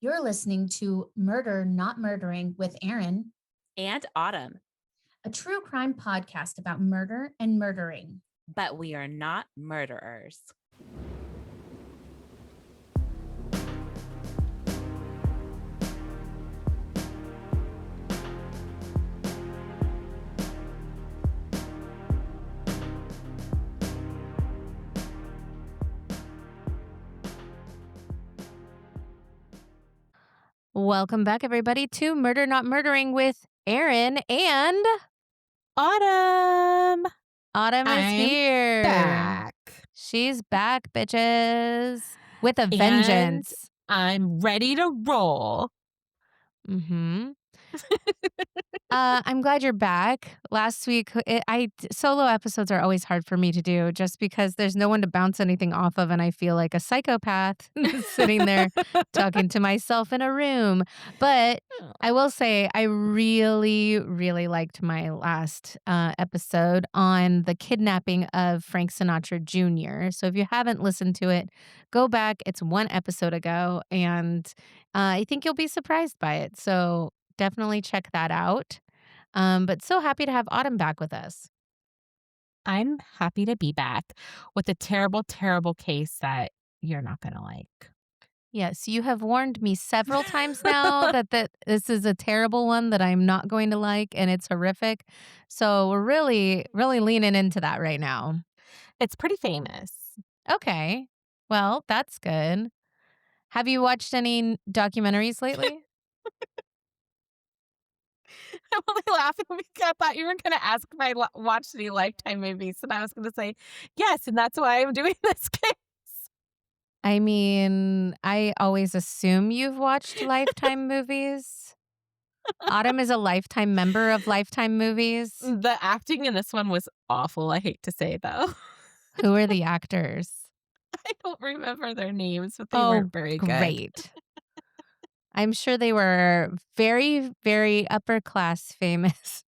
You're listening to Murder Not Murdering with Erin, and Autumn, a true crime podcast about murder and murdering. but we are not murderers. Welcome back, everybody, to Murder Not Murdering with Erin and Autumn. Autumn is I'm here. back. She's back, bitches, with a vengeance. I'm ready to roll. Mm-hmm. I'm glad you're back. Last week, solo episodes are always hard for me to do just because there's no one to bounce anything off of, and I feel like a psychopath sitting there talking to myself in a room. But I will say I really, really liked my last episode on the kidnapping of Frank Sinatra Jr. So if you haven't listened to it, go back. It's one episode ago, and I think you'll be surprised by it. So definitely check that out. But so happy to have Autumn back with us. I'm happy to be back with a terrible, terrible case that you're not going to like. Yes, you have warned me several times now that this is a terrible one that I'm not going to like and it's horrific. So we're really, really leaning into that right now. It's pretty famous. Okay. Well, that's good. Have you watched any documentaries lately? I'm only laughing because I thought you were going to ask if I watched any Lifetime movies, and I was going to say yes, and that's why I'm doing this case. I mean, I always assume you've watched Lifetime movies. Autumn is a lifetime member of Lifetime movies. The acting in this one was awful, I hate to say, though. Who are the actors? I don't remember their names, but they weren't very good. Great. I'm sure they were very, very upper class famous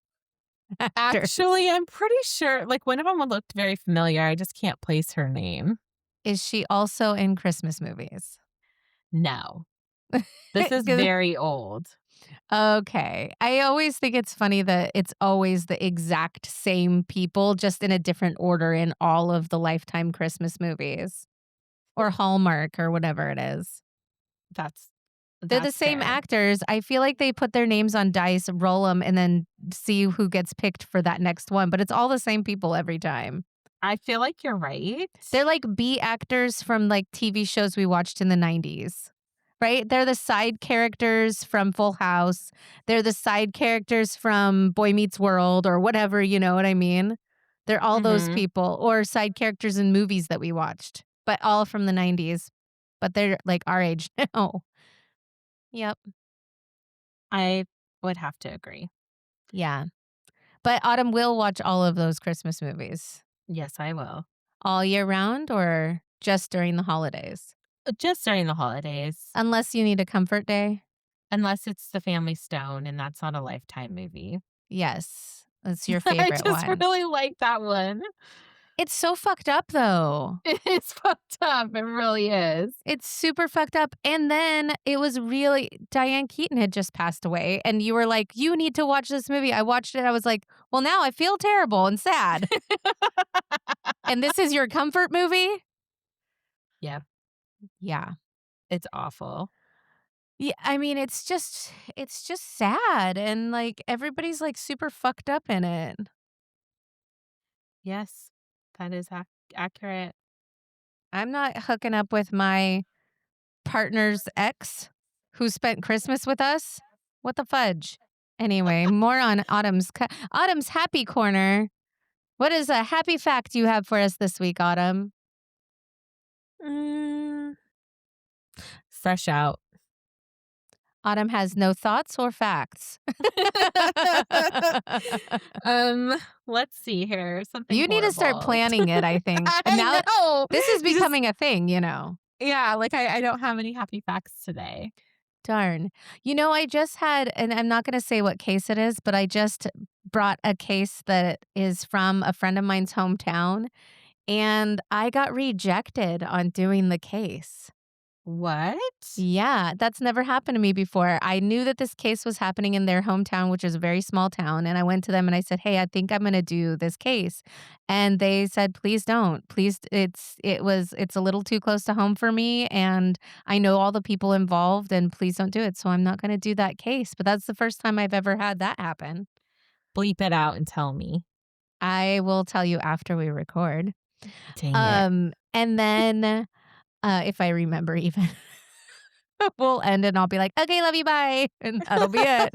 actors. Actually, I'm pretty sure, like, one of them looked very familiar. I just can't place her name. Is she also in Christmas movies? No. This is very old. Okay. I always think it's funny that it's always the exact same people, just in a different order in all of the Lifetime Christmas movies. Or Hallmark or whatever it is. They're the same fair. actors. I feel like they put their names on dice, roll them, and then see who gets picked for that next one. But it's all the same people every time. I feel like you're right. They're like B actors from like TV shows we watched in the 90s, right? They're the side characters from Full House. They're the side characters from Boy Meets World or whatever, you know what I mean? They're all those people, or side characters in movies that we watched, but all from the 90s. But they're like our age now. Yep. I would have to agree. Yeah. But Autumn will watch all of those Christmas movies. Yes, I will. All year round or just during the holidays? Just during the holidays. Unless you need a comfort day? Unless it's The Family Stone, and that's not a Lifetime movie. Yes. That's your favorite I just one. really like that one. It's so fucked up, though. It's fucked up. It really is. It's super fucked up. And then it was really, Diane Keaton had just passed away. And you were like, you need to watch this movie. I watched it. I was like, well, now I feel terrible and sad. And this is your comfort movie? Yeah. Yeah. It's awful. Yeah, I mean, it's just sad. And like everybody's like super fucked up in it. Yes, that is accurate. I'm not hooking up with my partner's ex who spent Christmas with us. What the fudge? Anyway, more on Autumn's happy corner. What is a happy fact you have for us this week, Autumn? Fresh out. Autumn has no thoughts or facts. Let's see here. Something you need to start horrible. planning it, I think. I Now know. this is becoming a thing, you know. Yeah, like I don't have any happy facts today. Darn. You know, I just had, and I'm not going to say what case it is, but I just brought a case that is from a friend of mine's hometown, and I got rejected on doing the case. What? Yeah, that's never happened to me before. I knew that this case was happening in their hometown, which is a very small town, and I went to them and I said, "Hey, I think I'm gonna do this case." And they said, "Please don't. Please it's a little too close to home for me, and I know all the people involved, and please don't do it." So I'm not gonna do that case, but that's the first time I've ever had that happen. Bleep it out and tell me. I will tell you after we record. Dang it. And then, if I remember even. We'll end and I'll be like, "Okay, love you, bye," and that'll be it,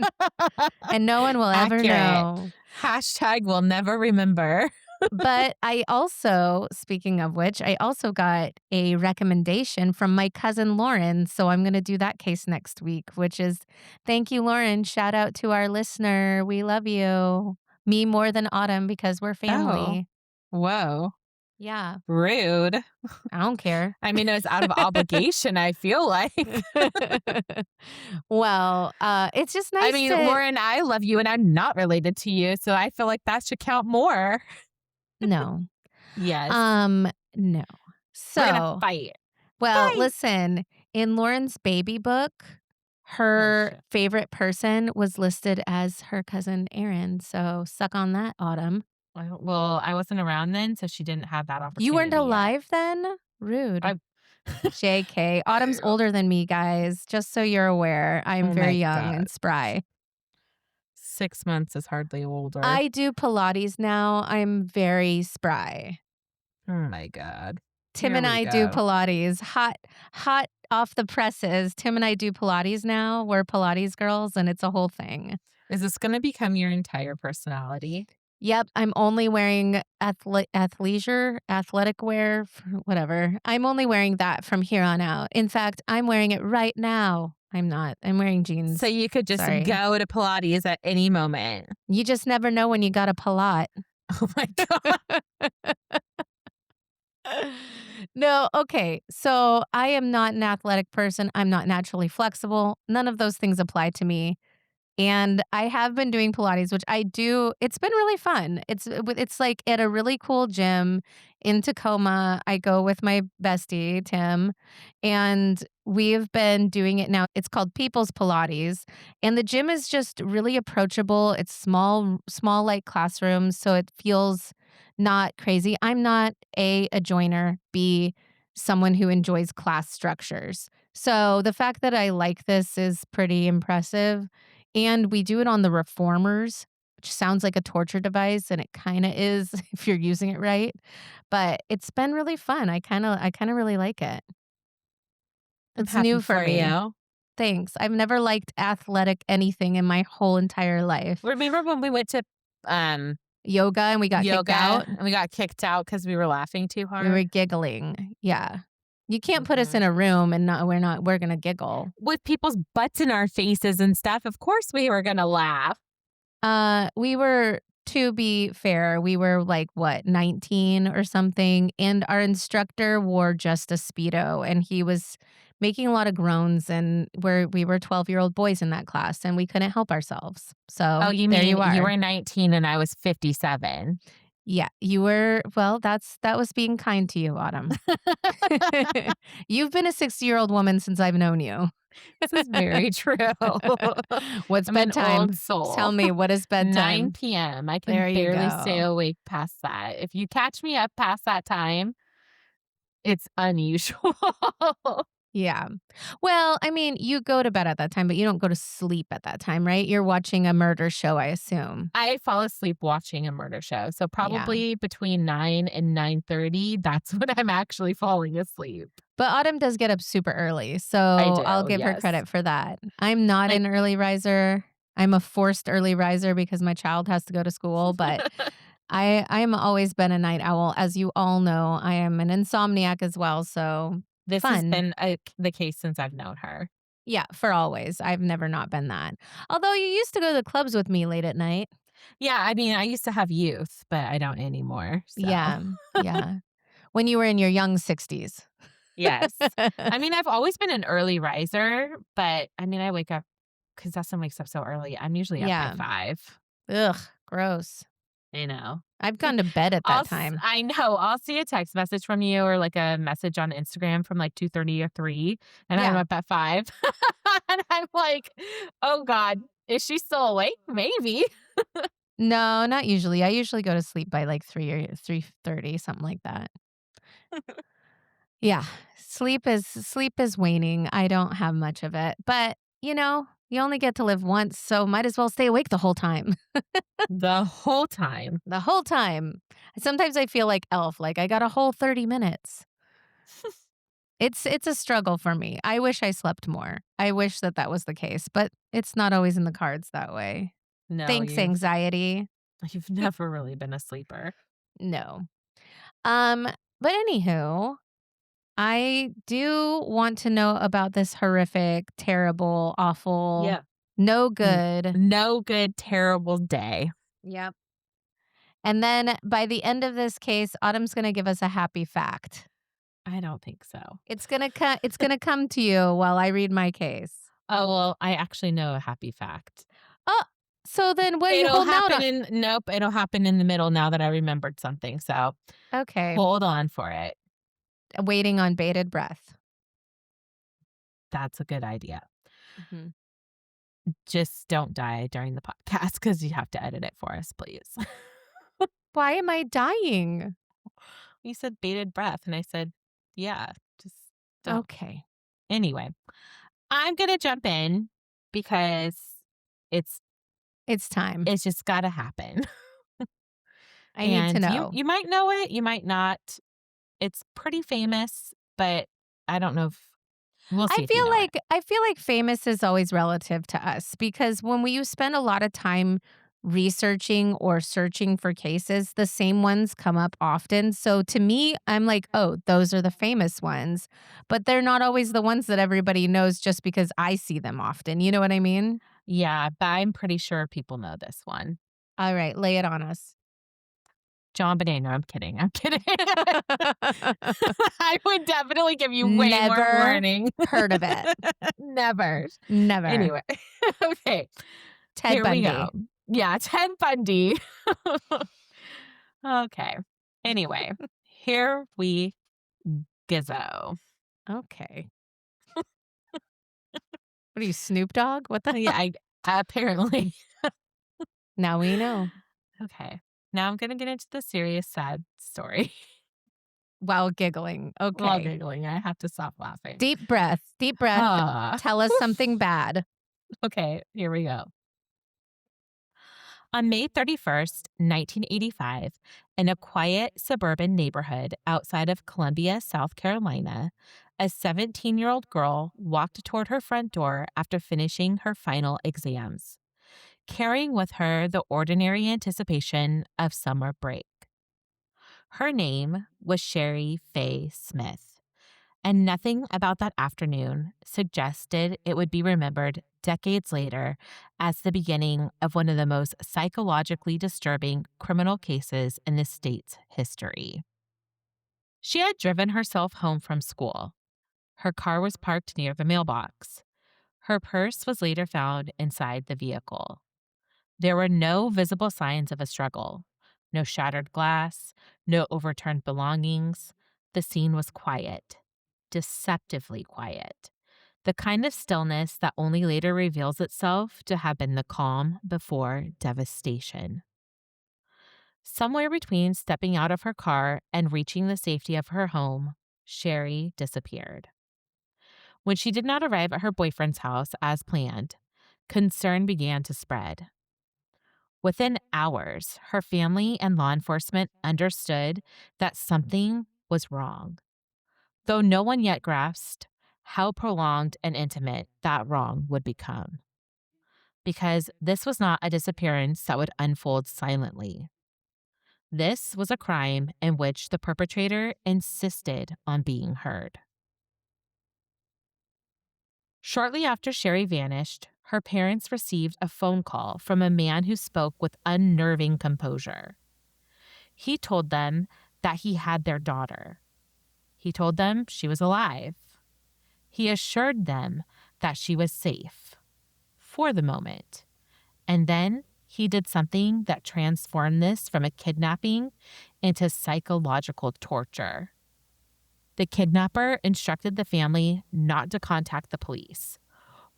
and no one will ever Accurate. know. Hashtag will never remember. But I also, speaking of which, I also got a recommendation from my cousin Lauren, so I'm gonna do that case next week, which is thank you, Lauren, shout out to our listener, we love you. Me more than Autumn because we're Oh, family. whoa. Yeah, Rude. I don't care. I mean, it was out of obligation, I feel like. Well, it's just I nice mean, to Lauren, I love you and I'm not related to you, so I feel like that should count more. no. Yes. No. We're gonna So, fight. well, Fight. listen, in Lauren's baby book, Oh, her shit. favorite person was listed as her cousin Erin, so suck on that, Autumn. Well, I wasn't around then, so she didn't have that You weren't opportunity yet. alive then? Rude. I JK. Autumn's older than me, guys, just so you're aware. I'm Oh very my young god. and spry. 6 months is hardly older. I do Pilates now. I'm very spry. Oh my god. Tim Here and we I do go. Pilates. Hot off the presses. Tim and I do Pilates now. We're Pilates girls, and it's a whole thing. Is this gonna become your entire personality? Yep, I'm only wearing athletic wear, whatever. I'm only wearing that from here on out. In fact, I'm wearing it right now. I'm not. I'm wearing So jeans. you could just Sorry. go to Pilates at any moment. You just never know when you got a Pilat. Oh my god. No, okay. So I am not an athletic person. I'm not naturally flexible. None of those things apply to me. And I have been doing Pilates, which I do. It's been really fun. It's like at a really cool gym in Tacoma. I go with my bestie Tim, and we've been doing it now. It's called People's Pilates, and the gym is just really approachable. It's small like classrooms, so it feels not crazy. I'm not a joiner. B, someone who enjoys class structures. So the fact that I like this is pretty impressive. And we do it on the reformers, which sounds like a torture device, and it kinda is if you're using it right, but it's been really fun. I kinda really like it. I'm It's happy new for for me. you. Thanks. I've never liked athletic anything in my whole entire life. Remember when we went to, um, Yoga and we got kicked yoga out? and we got kicked out because we were laughing too We were hard? giggling. Yeah. You can't put us Mhm. in a room and we're gonna giggle. With people's butts in our faces and stuff, of course we were gonna laugh. We were to be fair, we were like, what, 19 or something, and our instructor wore just a Speedo, and he was making a lot of groans, and we were 12-year-old boys in that class, and we couldn't help ourselves. Oh, So, you there mean you you are. were 19 and I was 57. Yeah, you were well, that was being kind to you, Autumn. You've been a 60-year-old woman since I've known you. This is very true. What's I'm an old bedtime? soul. Tell me, what is 9 bedtime? PM. I can There you barely stay go. awake past that. If you catch me up past that time, it's unusual. Yeah. Well, I mean, you go to bed at that time, but you don't go to sleep at that time, right? You're watching a murder show, I assume. I fall asleep watching a murder show, so Yeah. probably between 9 and 9:30, that's when I'm actually falling asleep. But Autumn does get up super early, I so I'll do, give her yes. credit for that. I'm not Like an early riser. I'm a forced early riser because my child has to go to school, but I'm always been a night owl. As you all know, I am an insomniac as well, so this has fun. been the case since I've known her. Yeah, for always. I've never not been that. Although you used to go to the clubs with me late at night. Yeah, I mean, I used to have youth, but I don't anymore, so Yeah, yeah. When you were in your young 60s. yes. I mean, I've always been an early riser, but, I mean, I wake up because Dustin wakes up so early. I'm usually up by Yeah. 5. Ugh, gross. I know. I've gone to bed at that time. I know. I'll see a text message from you or like a message on Instagram from like 2:30 or 3, and I'm Yeah. up at 5. And I'm like, oh God, is she still awake? Maybe. No, not usually. I usually go to sleep by like 3 or 3:30, something like that. Yeah. Sleep is waning. I don't have much of it. But, you only get to live once, so might as well stay awake the whole time. The whole time. The whole time. Sometimes I feel like Elf, like I got a whole 30 minutes. It's a struggle for me. I wish I slept more. I wish that was the case, but it's not always in the cards that way. No, Thanks, anxiety. you've never really been a sleeper. No. Um, but anywho, I do want to know about this horrific, terrible, awful, Yeah. no good. No good, terrible day. Yep. And then by the end of this case, Autumn's going to give us a happy fact. I don't think so. It's going to come to you while I read my case. Oh, well, I actually know a happy fact. Oh, so then what are you It'll holding out happen on? nope, it'll happen in the middle now that I remembered something. So Okay. hold on for it. Waiting on bated breath. That's a good idea. Mm-hmm. Just don't die during the podcast because you have to edit it for us, please. Why am I dying? You said bated breath, and I said, yeah, just don't. Okay. Anyway, I'm going to jump in because it's time. it's just got to happen. I need to And know. you might know it, you might not. It's pretty famous, but I don't know if we'll see if you know it. I feel like famous is always relative to us because when you spend a lot of time researching or searching for cases, the same ones come up often. So to me, I'm like, oh, those are the famous ones, but they're not always the ones that everybody knows just because I see them often. You know what I mean? Yeah, but I'm pretty sure people know this one. All right, lay it on us. John Bonet. No, I'm kidding. I would definitely give you way more warning. Heard of it. Never. Never. Anyway, okay. Ted Here Bundy. we go. Yeah, Ted Bundy. Okay. Anyway, here we go. Okay. What are you, Snoop Dogg? What the? Yeah, apparently. Now we know. Okay. Now I'm going to get into the serious, sad story. While giggling. Okay. While giggling. I have to stop laughing. Deep breath. Deep breath. Tell us something bad. Okay, here we go. On May 31st, 1985, in a quiet suburban neighborhood outside of Columbia, South Carolina, a 17-year-old girl walked toward her front door after finishing her final exams, carrying with her the ordinary anticipation of summer break. Her name was Shari Faye Smith, and nothing about that afternoon suggested it would be remembered decades later as the beginning of one of the most psychologically disturbing criminal cases in the state's history. She had driven herself home from school. Her car was parked near the mailbox. Her purse was later found inside the vehicle. There were no visible signs of a struggle, no shattered glass, no overturned belongings. The scene was quiet, deceptively quiet. The kind of stillness that only later reveals itself to have been the calm before devastation. Somewhere between stepping out of her car and reaching the safety of her home, Shari disappeared. When she did not arrive at her boyfriend's house as planned, concern began to spread. Within hours, her family and law enforcement understood that something was wrong, though no one yet grasped how prolonged and intimate that wrong would become. Because this was not a disappearance that would unfold silently. This was a crime in which the perpetrator insisted on being heard. Shortly after Shari vanished, her parents received a phone call from a man who spoke with unnerving composure. He told them that he had their daughter. He told them she was alive. He assured them that she was safe for the moment. And then he did something that transformed this from a kidnapping into psychological torture. The kidnapper instructed the family not to contact the police,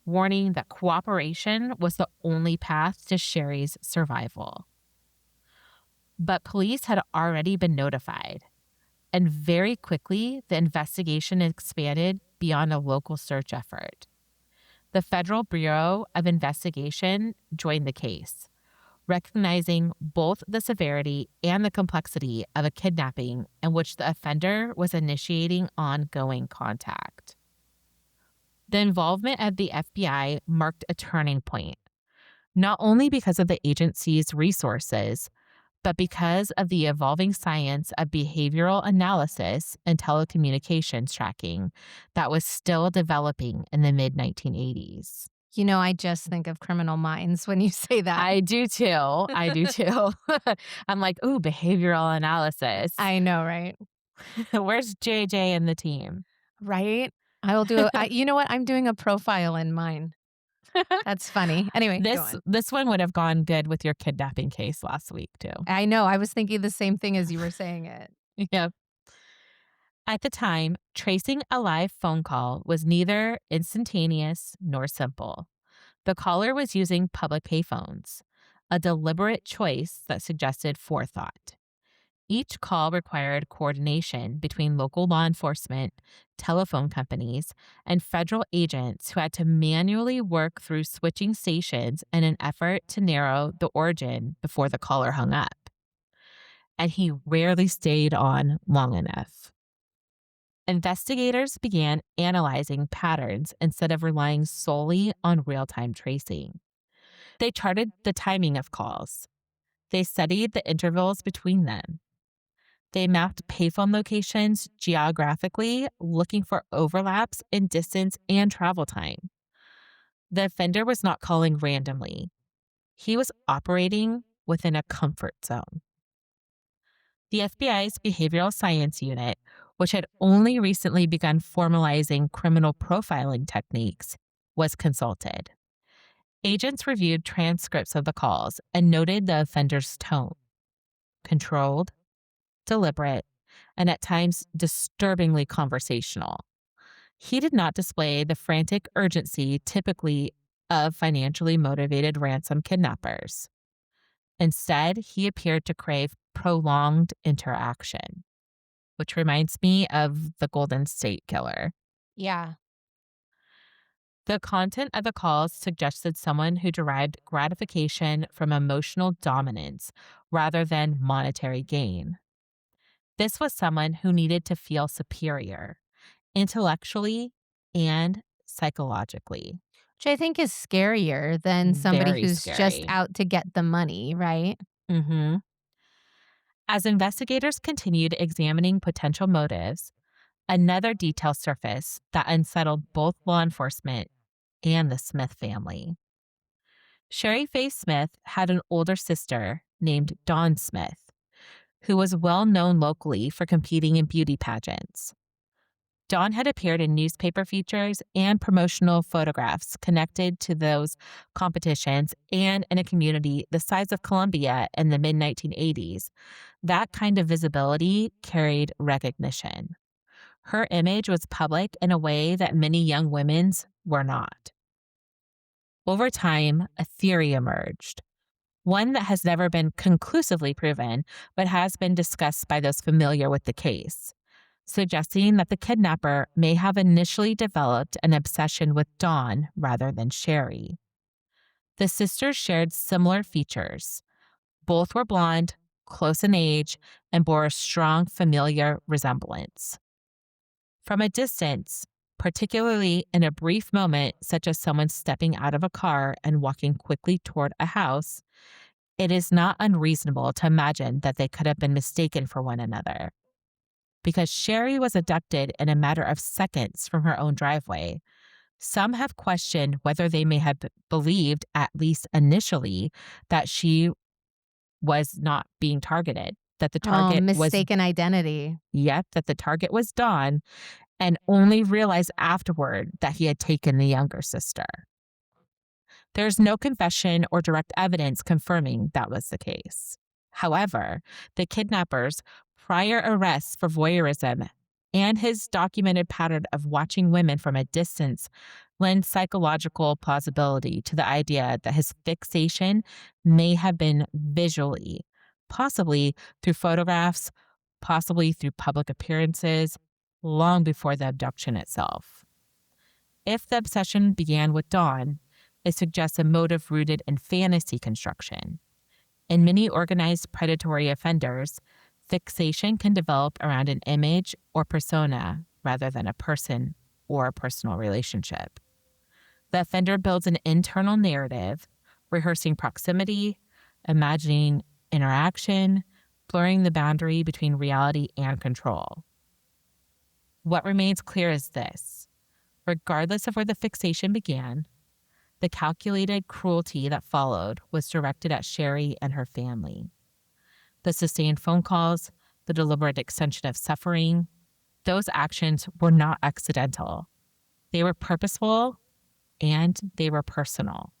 warning that cooperation was the only path to Shari's survival. But police had already been notified, and very quickly the investigation expanded beyond a local search effort. The Federal Bureau of Investigation joined the case, recognizing both the severity and the complexity of a kidnapping in which the offender was initiating ongoing contact. The involvement of the FBI marked a turning point, not only because of the agency's resources, but because of the evolving science of behavioral analysis and telecommunications tracking that was still developing in the mid-1980s. You know, I just think of Criminal Minds when you say that. I do too. I do too. I'm like, ooh, behavioral analysis. I know, right? Where's JJ and the team? Right? I will do you know what? I'm doing a profile in mine. That's funny. Anyway, go on. This one would have gone good with your kidnapping case last week too. I know. I was thinking the same thing as you were saying it. Yep. At the time, tracing a live phone call was neither instantaneous nor simple. The caller was using public payphones, a deliberate choice that suggested forethought. Each call required coordination between local law enforcement, telephone companies, and federal agents who had to manually work through switching stations in an effort to narrow the origin before the caller hung up. And he rarely stayed on long enough. Investigators began analyzing patterns instead of relying solely on real-time tracing. They charted the timing of calls. They studied the intervals between them. They mapped payphone locations geographically, looking for overlaps in distance and travel time. The offender was not calling randomly. He was operating within a comfort zone. The FBI's Behavioral Science Unit, which had only recently begun formalizing criminal profiling techniques, was consulted. Agents reviewed transcripts of the calls and noted the offender's tone: controlled, deliberate, and at times disturbingly conversational. He did not display the frantic urgency typically of financially motivated ransom kidnappers. Instead, he appeared to crave prolonged interaction, which reminds me of the Golden State Killer. Yeah. The content of the calls suggested someone who derived gratification from emotional dominance rather than monetary gain. This was someone who needed to feel superior, intellectually and psychologically. Which I think is scarier than somebody Very who's just scary. out to get the money, right? Mm-hmm. As investigators continued examining potential motives, another detail surfaced that unsettled both law enforcement and the Smith family. Shari Faye Smith had an older sister named Dawn Smith, who was well known locally for competing in beauty pageants. Dawn had appeared in newspaper features and promotional photographs connected to those competitions, and in a community the size of Columbia in the mid-1980s, that kind of visibility carried recognition. Her image was public in a way that many young women's were not. Over time, a theory emerged, one that has never been conclusively proven, but has been discussed by those familiar with the case, suggesting that the kidnapper may have initially developed an obsession with Dawn rather than Shari. The sisters shared similar features. Both were blonde, close in age, and bore a strong familiar resemblance. From a distance, particularly in a brief moment, such as someone stepping out of a car and walking quickly toward a house, it is not unreasonable to imagine that they could have been mistaken for one another. Because Shari was abducted in a matter of seconds from her own driveway, some have questioned whether they may have believed, at least initially, that she was not being targeted, that the target was mistaken identity. Yep, that the target was Dawn, and only realized afterward that he had taken the younger sister. There's no confession or direct evidence confirming that was the case. However, the kidnapper's prior arrests for voyeurism and his documented pattern of watching women from a distance lend psychological plausibility to the idea that his fixation may have been visually, possibly through photographs, possibly through public appearances, long before the abduction itself. If the obsession began with Dawn, it suggests a motive rooted in fantasy construction. In many organized predatory offenders, fixation can develop around an image or persona rather than a person or a personal relationship. The offender builds an internal narrative, rehearsing proximity, imagining interaction, blurring the boundary between reality and control. What remains clear is this: regardless of where the fixation began, the calculated cruelty that followed was directed at Shari and her family. The sustained phone calls, the deliberate extension of suffering, those actions were not accidental. They were purposeful and they were personal.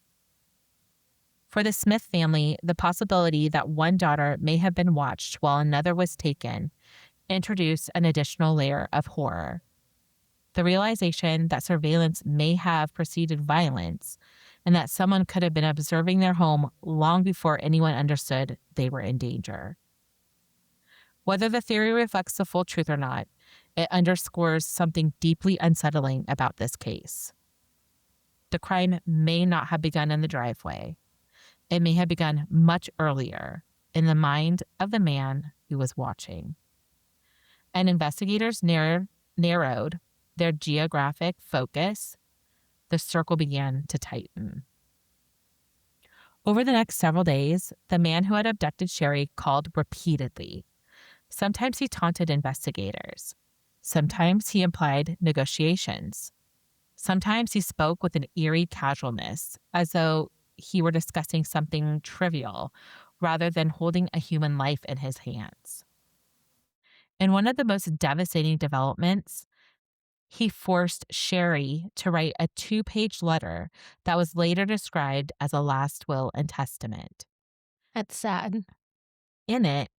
For the Smith family, the possibility that one daughter may have been watched while another was taken introduced an additional layer of horror. The realization that surveillance may have preceded violence and that someone could have been observing their home long before anyone understood they were in danger. Whether the theory reflects the full truth or not, it underscores something deeply unsettling about this case. The crime may not have begun in the driveway. It may have begun much earlier, in the mind of the man who was watching. And investigators narrowed their geographic focus. The circle began to tighten. Over the next several days, the man who had abducted Shari called repeatedly. Sometimes he taunted investigators. Sometimes he implied negotiations. Sometimes he spoke with an eerie casualness, as though he were discussing something trivial rather than holding a human life in his hands. In one of the most devastating developments, he forced Shari to write a 2-page letter that was later described as a last will and testament. That's sad. In it,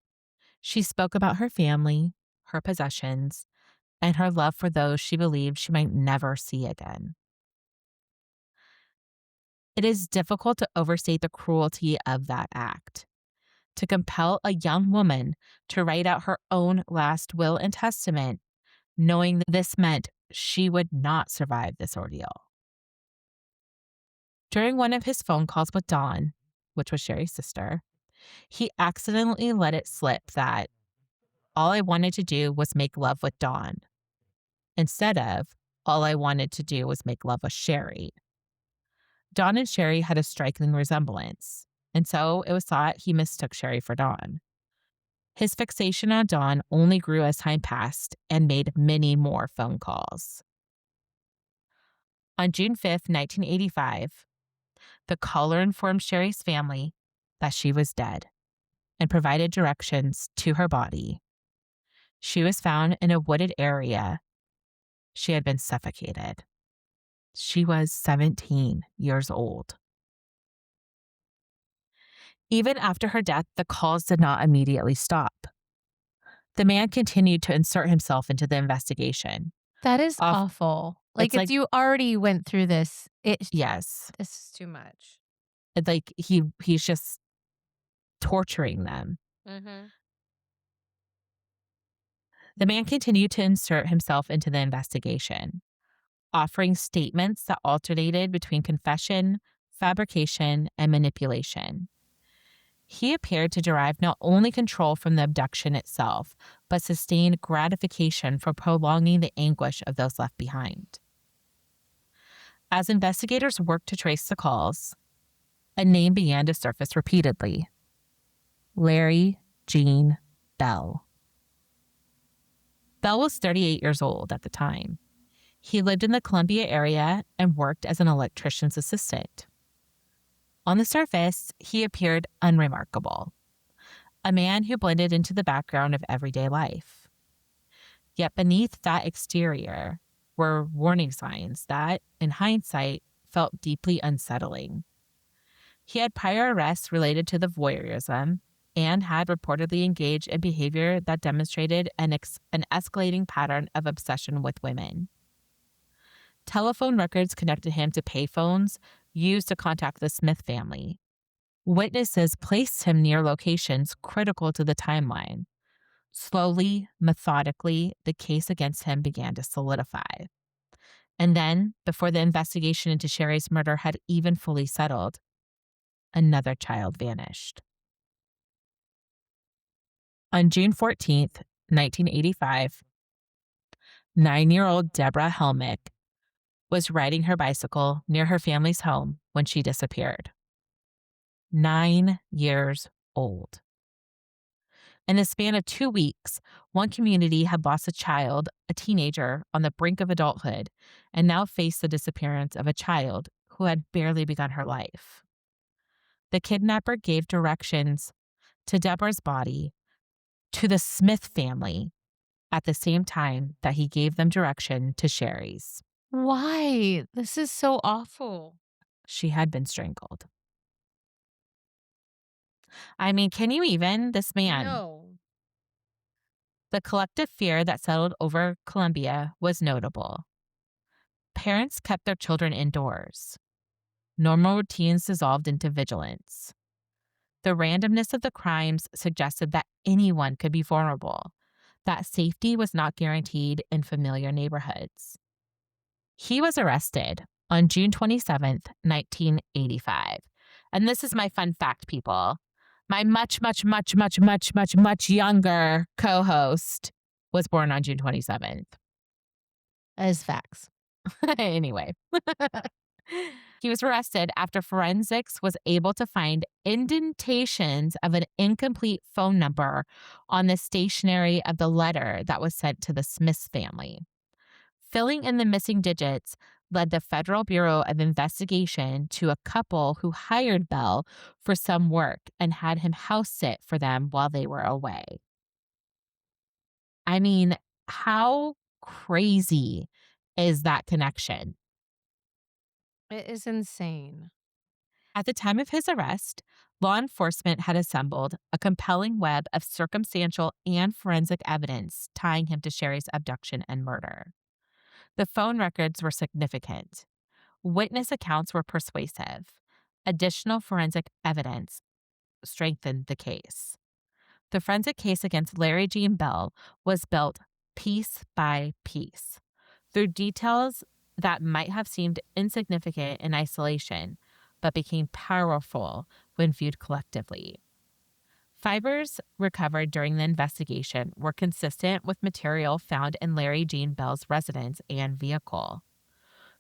she spoke about her family, her possessions, and her love for those she believed she might never see again. It is difficult to overstate the cruelty of that act. To compel a young woman to write out her own last will and testament, knowing that this meant she would not survive this ordeal. During one of his phone calls with Dawn, which was Shari's sister, he accidentally let it slip that all I wanted to do was make love with Dawn, instead of all I wanted to do was make love with Shari. Dawn and Shari had a striking resemblance, and so it was thought he mistook Shari for Dawn. His fixation on Dawn only grew as time passed and made many more phone calls. On June 5th, 1985, the caller informed Shari's family that she was dead and provided directions to her body. She was found in a wooded area. She had been suffocated. She was 17 years old. Even after her death, the calls did not immediately stop. The man continued to insert himself into the investigation. That is awful. Like, if you already went through this, yes, this is too much. Like he's just torturing them. Mm-hmm. The man continued to insert himself into the investigation, offering statements that alternated between confession, fabrication, and manipulation. He appeared to derive not only control from the abduction itself, but sustained gratification for prolonging the anguish of those left behind. As investigators worked to trace the calls, a name began to surface repeatedly: Larry Gene Bell. Bell was 38 years old at the time. He lived in the Columbia area and worked as an electrician's assistant. On the surface, he appeared unremarkable, a man who blended into the background of everyday life. Yet beneath that exterior were warning signs that, in hindsight, felt deeply unsettling. He had prior arrests related to the voyeurism and had reportedly engaged in behavior that demonstrated an escalating pattern of obsession with women. Telephone records connected him to payphones used to contact the Smith family. Witnesses placed him near locations critical to the timeline. Slowly, methodically, the case against him began to solidify. And then, before the investigation into Shari's murder had even fully settled, another child vanished. On June 14th, 1985, 9-year-old Debra Helmick was riding her bicycle near her family's home when she disappeared. 9 years old. In the span of 2 weeks, one community had lost a child, a teenager, on the brink of adulthood, and now faced the disappearance of a child who had barely begun her life. The kidnapper gave directions to Deborah's body to the Smith family at the same time that he gave them direction to Shari's. Why? This is so awful. She had been strangled. I mean, can you even? This man. No. The collective fear that settled over Columbia was notable. Parents kept their children indoors. Normal routines dissolved into vigilance. The randomness of the crimes suggested that anyone could be vulnerable, that safety was not guaranteed in familiar neighborhoods. He was arrested on June 27th, 1985. And this is my fun fact, people. My much younger co-host was born on June 27th. As facts. Anyway. He was arrested after forensics was able to find indentations of an incomplete phone number on the stationery of the letter that was sent to the Smith family. Filling in the missing digits led the Federal Bureau of Investigation to a couple who hired Bell for some work and had him house sit for them while they were away. I mean, how crazy is that connection? It is insane. At the time of his arrest, law enforcement had assembled a compelling web of circumstantial and forensic evidence tying him to Shari's abduction and murder. The phone records were significant. Witness accounts were persuasive. Additional forensic evidence strengthened the case. The forensic case against Larry Jean Bell was built piece by piece through details that might have seemed insignificant in isolation, but became powerful when viewed collectively. Fibers recovered during the investigation were consistent with material found in Larry Jean Bell's residence and vehicle.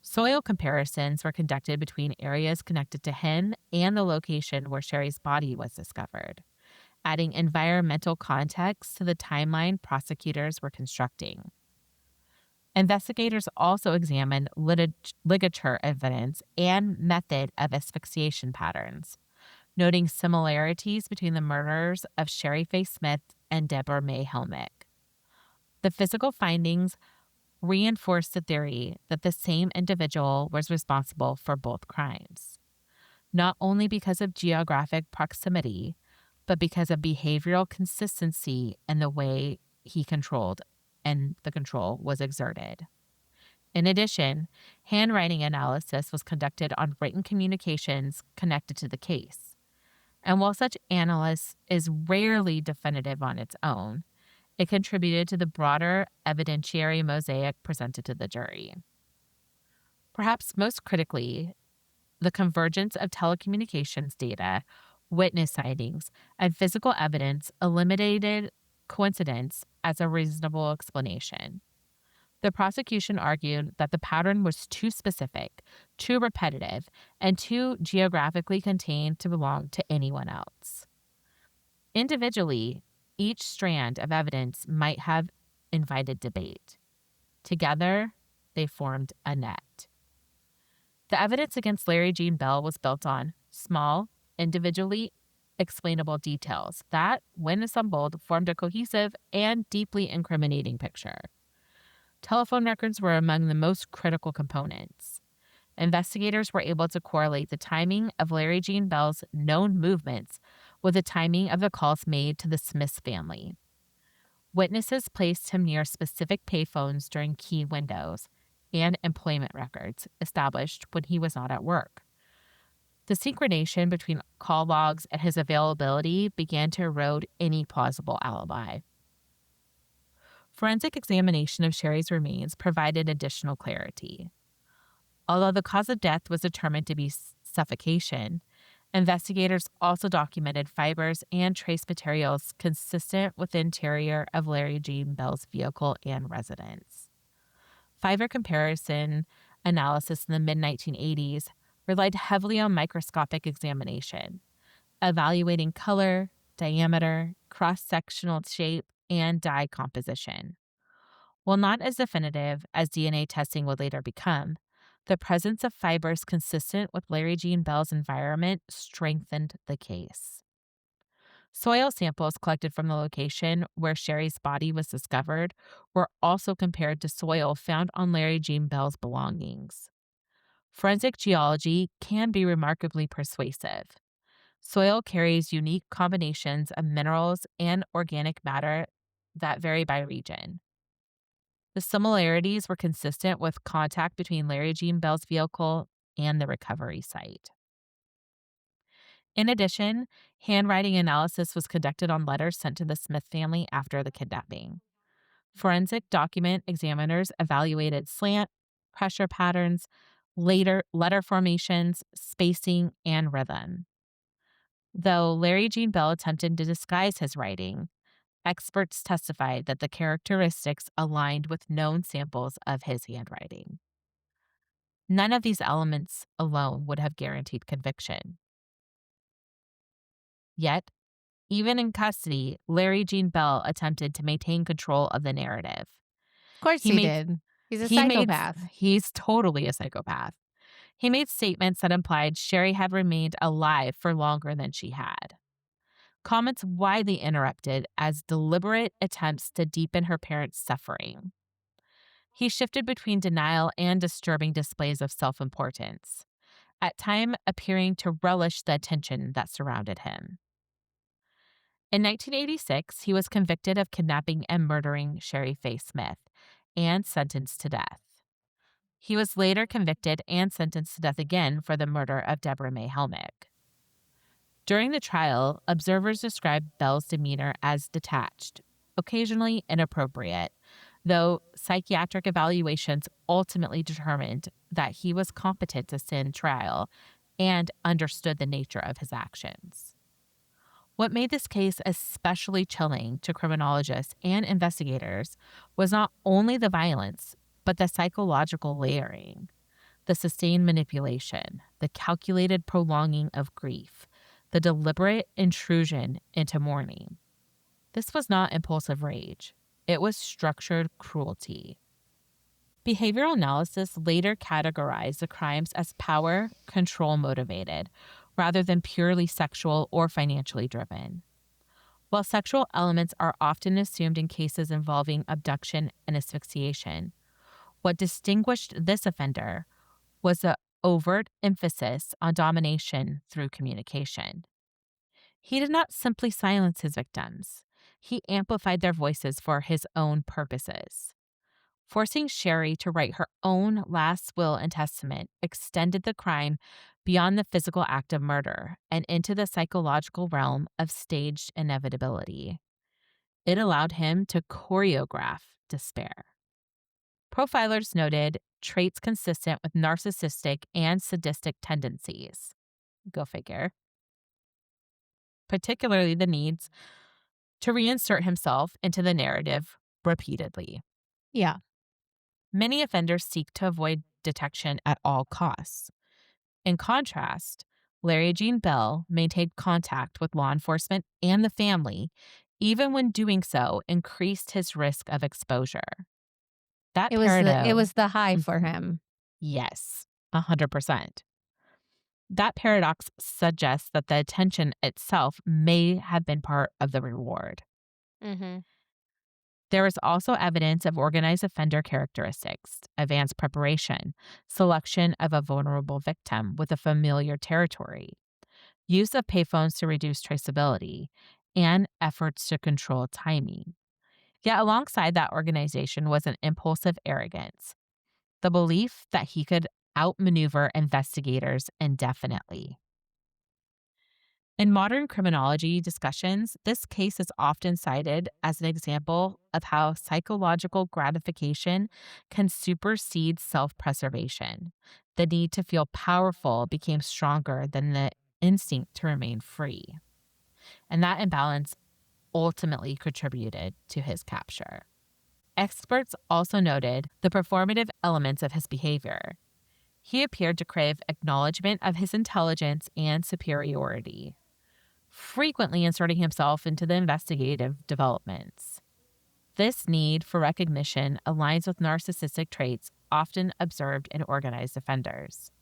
Soil comparisons were conducted between areas connected to him and the location where Shari's body was discovered, adding environmental context to the timeline prosecutors were constructing. Investigators also examined ligature evidence and method of asphyxiation patterns, noting similarities between the murders of Shari Faye Smith and Debra May Helmick. The physical findings reinforced the theory that the same individual was responsible for both crimes, not only because of geographic proximity, but because of behavioral consistency in the way he controlled and the control was exerted. In addition, handwriting analysis was conducted on written communications connected to the case. And while such analysis is rarely definitive on its own, it contributed to the broader evidentiary mosaic presented to the jury. Perhaps most critically, the convergence of telecommunications data, witness sightings, and physical evidence eliminated coincidence as a reasonable explanation. The prosecution argued that the pattern was too specific, too repetitive, and too geographically contained to belong to anyone else. Individually, each strand of evidence might have invited debate. Together, they formed a net. The evidence against Larry Jean Bell was built on small, individually explainable details that, when assembled, formed a cohesive and deeply incriminating picture. Telephone records were among the most critical components. Investigators were able to correlate the timing of Larry Jean Bell's known movements with the timing of the calls made to the Smiths family. Witnesses placed him near specific payphones during key windows and employment records established when he was not at work. The synchronization between call logs and his availability began to erode any plausible alibi. Forensic examination of Shari's remains provided additional clarity. Although the cause of death was determined to be suffocation, investigators also documented fibers and trace materials consistent with the interior of Larry Jean Bell's vehicle and residence. Fiber comparison analysis in the mid-1980s relied heavily on microscopic examination, evaluating color, diameter, cross-sectional shape, and dye composition. While not as definitive as DNA testing would later become, the presence of fibers consistent with Larry Jean Bell's environment strengthened the case. Soil samples collected from the location where Shari's body was discovered were also compared to soil found on Larry Jean Bell's belongings. Forensic geology can be remarkably persuasive. Soil carries unique combinations of minerals and organic matter that vary by region. The similarities were consistent with contact between Larry Jean Bell's vehicle and the recovery site. In addition, handwriting analysis was conducted on letters sent to the Smith family after the kidnapping. Forensic document examiners evaluated slant, pressure patterns, letter formations, spacing, and rhythm. Though Larry Jean Bell attempted to disguise his writing, experts testified that the characteristics aligned with known samples of his handwriting. None of these elements alone would have guaranteed conviction. Yet, even in custody, Larry Jean Bell attempted to maintain control of the narrative. Of course He he made did. He's a he made psychopath. he's totally a psychopath. He made statements that implied Shari had remained alive for longer than she had. Comments widely interrupted as deliberate attempts to deepen her parents' suffering. He shifted between denial and disturbing displays of self-importance, at times appearing to relish the attention that surrounded him. In 1986, he was convicted of kidnapping and murdering Shari Faye Smith and sentenced to death. He was later convicted and sentenced to death again for the murder of Debra Helmick. During the trial, observers described Bell's demeanor as detached, occasionally inappropriate, though psychiatric evaluations ultimately determined that he was competent to stand trial and understood the nature of his actions. What made this case especially chilling to criminologists and investigators was not only the violence, but the psychological layering, the sustained manipulation, the calculated prolonging of grief, the deliberate intrusion into mourning. This was not impulsive rage. It was structured cruelty. Behavioral analysis later categorized the crimes as power, control motivated, rather than purely sexual or financially driven. While sexual elements are often assumed in cases involving abduction and asphyxiation, what distinguished this offender was the overt emphasis on domination through communication. He did not simply silence his victims. He amplified their voices for his own purposes. Forcing Shari to write her own last will and testament extended the crime beyond the physical act of murder and into the psychological realm of staged inevitability. It allowed him to choreograph despair. Profilers noted traits consistent with narcissistic and sadistic tendencies. Go figure. Particularly the needs to reinsert himself into the narrative repeatedly. Yeah. Many offenders seek to avoid detection at all costs. In contrast, Larry Jean Bell maintained contact with law enforcement and the family, even when doing so increased his risk of exposure. That It was the high for Mhm. him. Yes, 100%. That paradox suggests that the attention itself may have been part of the reward. Mhm. There was also evidence of organized offender characteristics, advanced preparation, selection of a vulnerable victim with a familiar territory, use of payphones to reduce traceability, and efforts to control timing. Yet, alongside that organization was an impulsive arrogance, the belief that he could outmaneuver investigators indefinitely. In modern criminology discussions, this case is often cited as an example of how psychological gratification can supersede self preservation. The need to feel powerful became stronger than the instinct to remain free. And that imbalance ultimately contributed to his capture. Experts also noted the performative elements of his behavior. He appeared to crave acknowledgement of his intelligence and superiority, frequently inserting himself into the investigative developments. This need for recognition aligns with narcissistic traits often observed in organized offenders.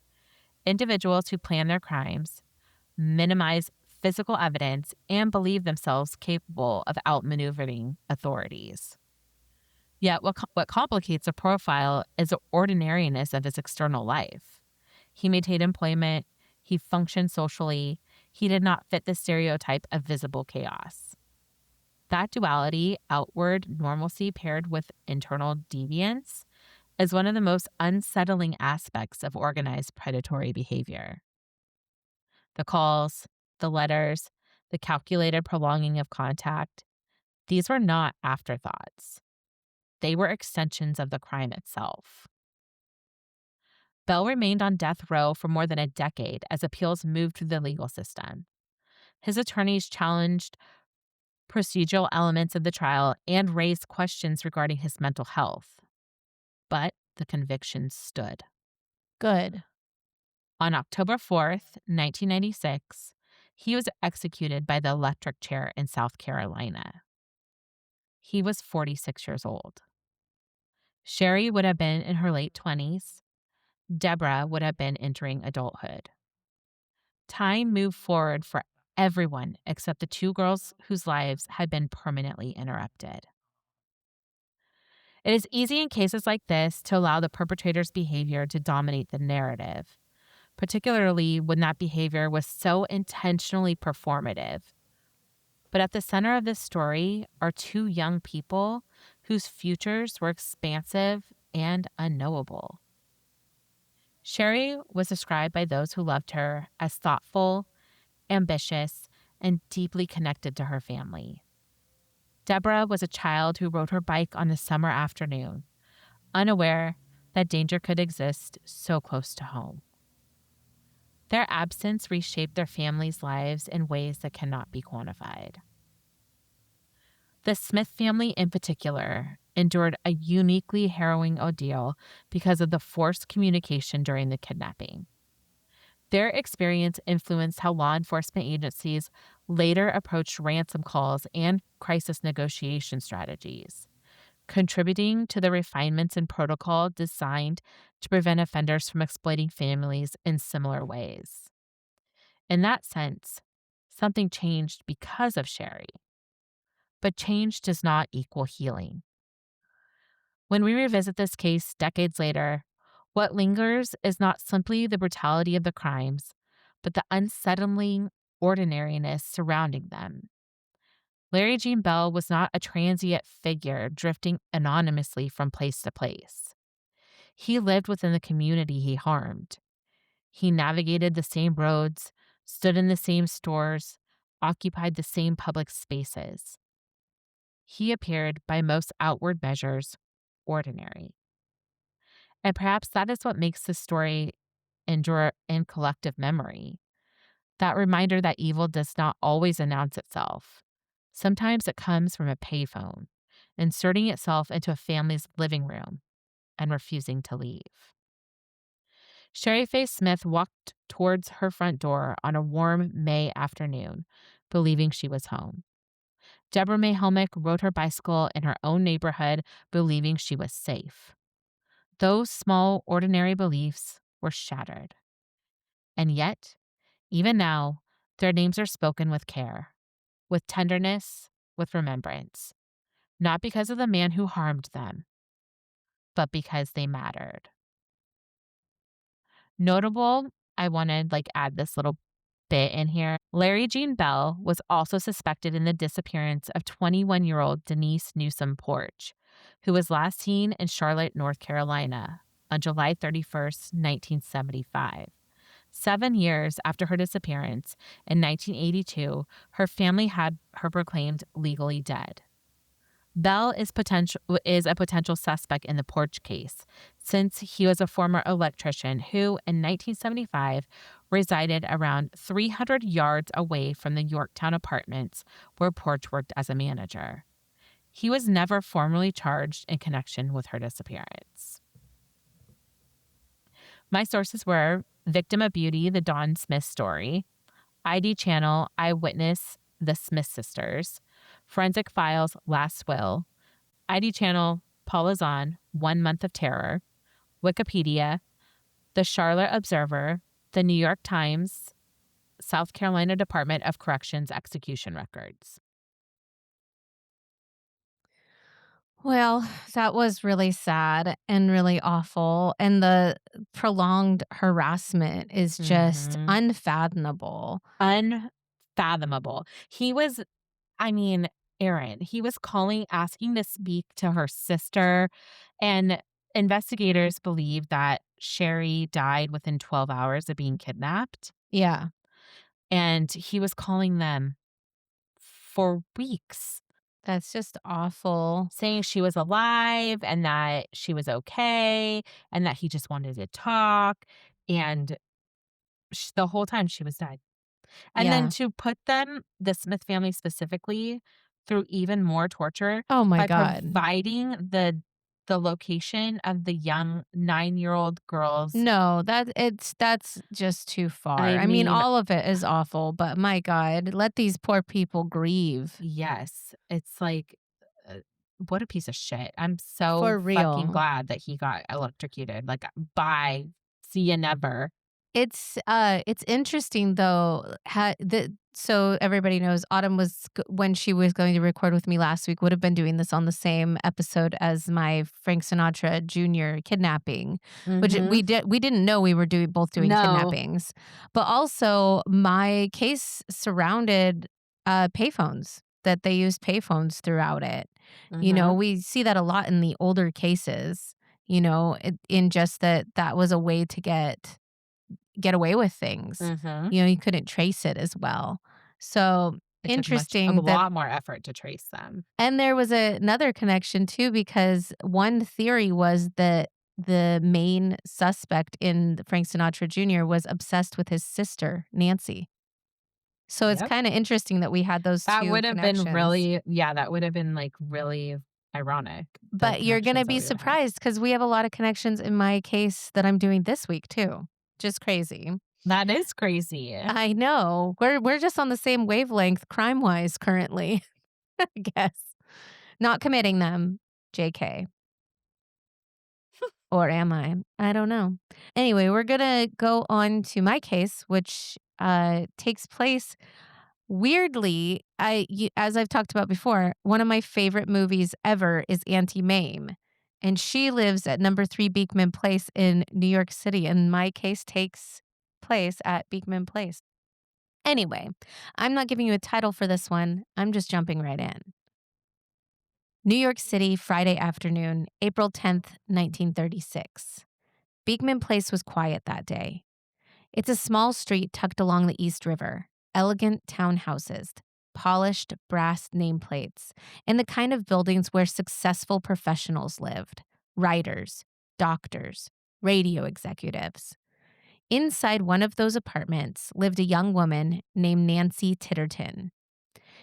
Individuals who plan their crimes, minimize physical evidence, and believe themselves capable of outmaneuvering authorities. Yet, what complicates a profile is the ordinariness of his external life. He maintained employment, he functioned socially, he did not fit the stereotype of visible chaos. That duality, outward normalcy paired with internal deviance, is one of the most unsettling aspects of organized predatory behavior. The calls, the letters, the calculated prolonging of contact, these were not afterthoughts. They were extensions of the crime itself. Bell remained on death row for more than a decade as appeals moved through the legal system. His attorneys challenged procedural elements of the trial and raised questions regarding his mental health. But the conviction stood. Good. On October 4th, 1996, he was executed by the electric chair in South Carolina. He was 46 years old. Shari would have been in her late 20s. Debra would have been entering adulthood. Time moved forward for everyone except the two girls whose lives had been permanently interrupted. It is easy in cases like this to allow the perpetrator's behavior to dominate the narrative, particularly when that behavior was so intentionally performative. But at the center of this story are two young people whose futures were expansive and unknowable. Shari was described by those who loved her as thoughtful, ambitious, and deeply connected to her family. Debra was a child who rode her bike on a summer afternoon, unaware that danger could exist so close to home. Their absence reshaped their families' lives in ways that cannot be quantified. The Smith family, in particular, endured a uniquely harrowing ordeal because of the forced communication during the kidnapping. Their experience influenced how law enforcement agencies later approached ransom calls and crisis negotiation strategies, contributing to the refinements in protocol designed to prevent offenders from exploiting families in similar ways. In that sense, something changed because of Shari. But change does not equal healing. When we revisit this case decades later, what lingers is not simply the brutality of the crimes, but the unsettling ordinariness surrounding them. Larry Jean Bell was not a transient figure drifting anonymously from place to place. He lived within the community he harmed. He navigated the same roads, stood in the same stores, occupied the same public spaces. He appeared, by most outward measures, ordinary. And perhaps that is what makes this story endure in collective memory. That reminder that evil does not always announce itself. Sometimes it comes from a payphone, inserting itself into a family's living room and refusing to leave. Shari Faye Smith walked towards her front door on a warm May afternoon, believing she was home. Debra Helmick rode her bicycle in her own neighborhood, believing she was safe. Those small, ordinary beliefs were shattered. And yet, even now, their names are spoken with care, with tenderness, with remembrance. not because of the man who harmed them, but because they mattered. Notable, I wanted add this little bit in here. Larry Jean Bell was also suspected in the disappearance of 21-year-old Denise Newsom Porch, who was last seen in Charlotte, North Carolina on July 31st, 1975. 7 years after her disappearance in 1982, her family had her proclaimed legally dead. Bell is a potential suspect in the Porch case, since he was a former electrician who, in 1975, resided around 300 yards away from the Yorktown apartments where Porch worked as a manager. He was never formally charged in connection with her disappearance. My sources were Victim of Beauty, the Dawn Smith story, ID Channel, Eyewitness, the Smith sisters, Forensic Files, Last Will, ID Channel, Paula Zahn, 1 Month of Terror, Wikipedia, the Charlotte Observer, the New York Times, South Carolina Department of Corrections execution records. Well, that was really sad and really awful, and the prolonged harassment is just Mhm. unfathomable. Unfathomable. Erin, he was asking to speak to her sister, and investigators believe that Shari died within 12 hours of being kidnapped, Yeah, and he was calling them for weeks, that's just awful. saying she was alive and that she was okay and that he just wanted to talk, and the whole time she was dead. And then Yeah. to put the Smith family specifically, through even more torture Oh my by god. providing the location of the young 9-year-old girls. No, that's just too far. I I mean, mean, all of it is awful, but my god, let these poor people grieve. yes, it's uh, what a piece of shit. I'm so For fucking real. glad that he got electrocuted. Bye. See you never. It's interesting though, so everybody knows Autumn when she was going to record with me last week, would have been doing this on the same episode as my Frank Sinatra Jr. kidnapping, which Mhm. we didn't know we were both doing No. kidnappings. But also my case surrounded payphones, that they used payphones throughout it. Mhm. We see that a lot in the older cases, in just that was a way to get away with things. Mhm. You couldn't trace it as well. So, It took a interesting that. lot more effort to trace them. And there was another connection too, because one theory was that the main suspect in Frank Sinatra Jr. was obsessed with his sister, Nancy. So it's Yep. kinda interesting that we had those That 2 would have been connections. really, yeah, that would have been, really ironic, the But you're gonna connections that be we would have. surprised because we have a lot of connections in my case that I'm doing this week too. Just crazy. That is crazy. I know. We're just on the same wavelength crime-wise currently, I guess. Not committing them, JK. Or am I? I don't know. Anyway, we're gonna go on to my case, which, takes place weirdly, as I've talked about before, one of my favorite movies ever is Auntie Mame, and she lives at number 3 Beekman Place in New York City, and my case takes place at Beekman Place. Anyway, I'm not giving you a title for this one. I'm just jumping right in. New York City, Friday afternoon, April 10th, 1936. Beekman Place was quiet that day. It's a small street tucked along the East River, elegant townhouses, polished brass nameplates, and the kind of buildings where successful professionals lived: writers, doctors, radio executives. Inside one of those apartments lived a young woman named Nancy Titterton.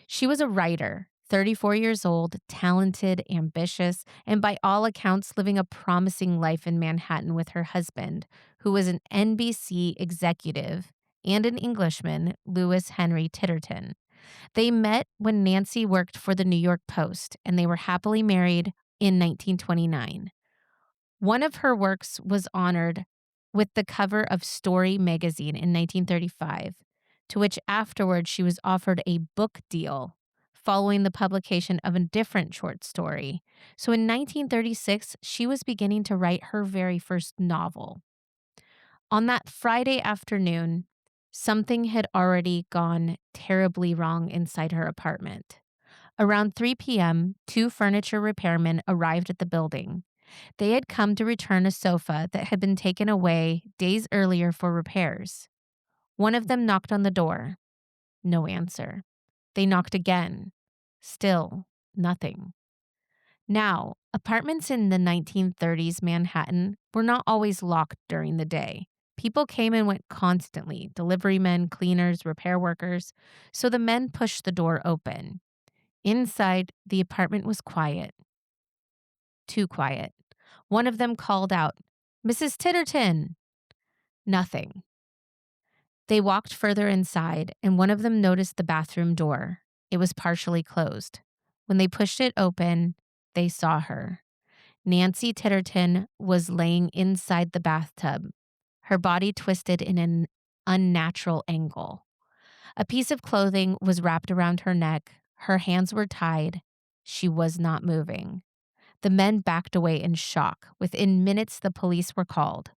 She was a writer, 34 years old, talented, ambitious, and by all accounts living a promising life in Manhattan with her husband, who was an NBC executive and an Englishman, Louis Henry Titterton. They met when Nancy worked for the New York Post, and they were happily married in 1929. One of her works was honored with the cover of Story magazine in 1935, to which afterward she was offered a book deal following the publication of a different short story. So in 1936, she was beginning to write her very first novel. On that Friday afternoon, something had already gone terribly wrong inside her apartment. Around 3 p.m., two furniture repairmen arrived at the building. They had come to return a sofa that had been taken away days earlier for repairs. One of them knocked on the door. No answer. They knocked again. Still nothing. Now, apartments in the 1930s Manhattan were not always locked during the day. People came and went constantly, delivery men, cleaners, repair workers, so the men pushed the door open. Inside, the apartment was quiet. Too quiet. One of them called out, "Mrs. Titterton!" Nothing. They walked further inside, and one of them noticed the bathroom door. It was partially closed. When they pushed it open, they saw her. Nancy Titterton was laying inside the bathtub, her body twisted in an unnatural angle. A piece of clothing was wrapped around her neck. Her hands were tied. She was not moving. The men backed away in shock. Within minutes, the police were called.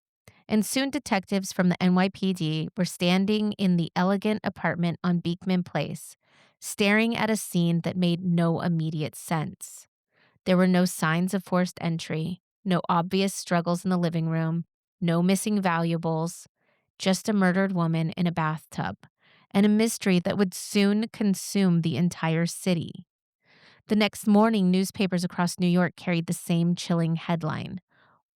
And soon detectives from the NYPD were standing in the elegant apartment on Beekman Place, staring at a scene that made no immediate sense. There were no signs of forced entry, no obvious struggles in the living room, no missing valuables, just a murdered woman in a bathtub, and a mystery that would soon consume the entire city. The next morning, newspapers across New York carried the same chilling headline: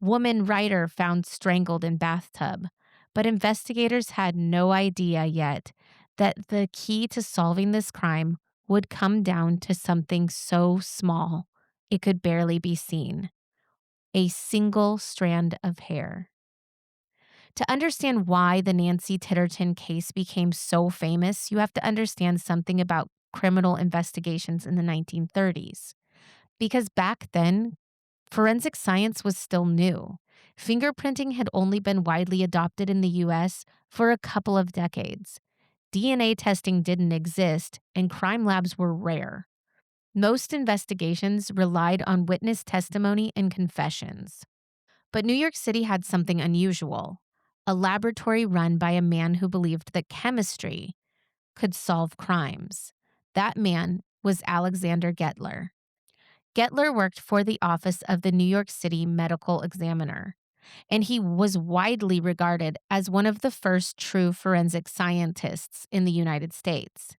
"Woman writer found strangled in bathtub." But investigators had no idea yet that the key to solving this crime would come down to something so small it could barely be seen: a single strand of hair. To understand why the Nancy Titterton case became so famous, you have to understand something about criminal investigations in the 1930s. Because back then, forensic science was still new. Fingerprinting had only been widely adopted in the US for a couple of decades. DNA testing didn't exist, and crime labs were rare. Most investigations relied on witness testimony and confessions. But New York City had something unusual: a laboratory run by a man who believed that chemistry could solve crimes. That man was Alexander Gettler. Gettler worked for the office of the New York City Medical Examiner, and he was widely regarded as one of the first true forensic scientists in the United States.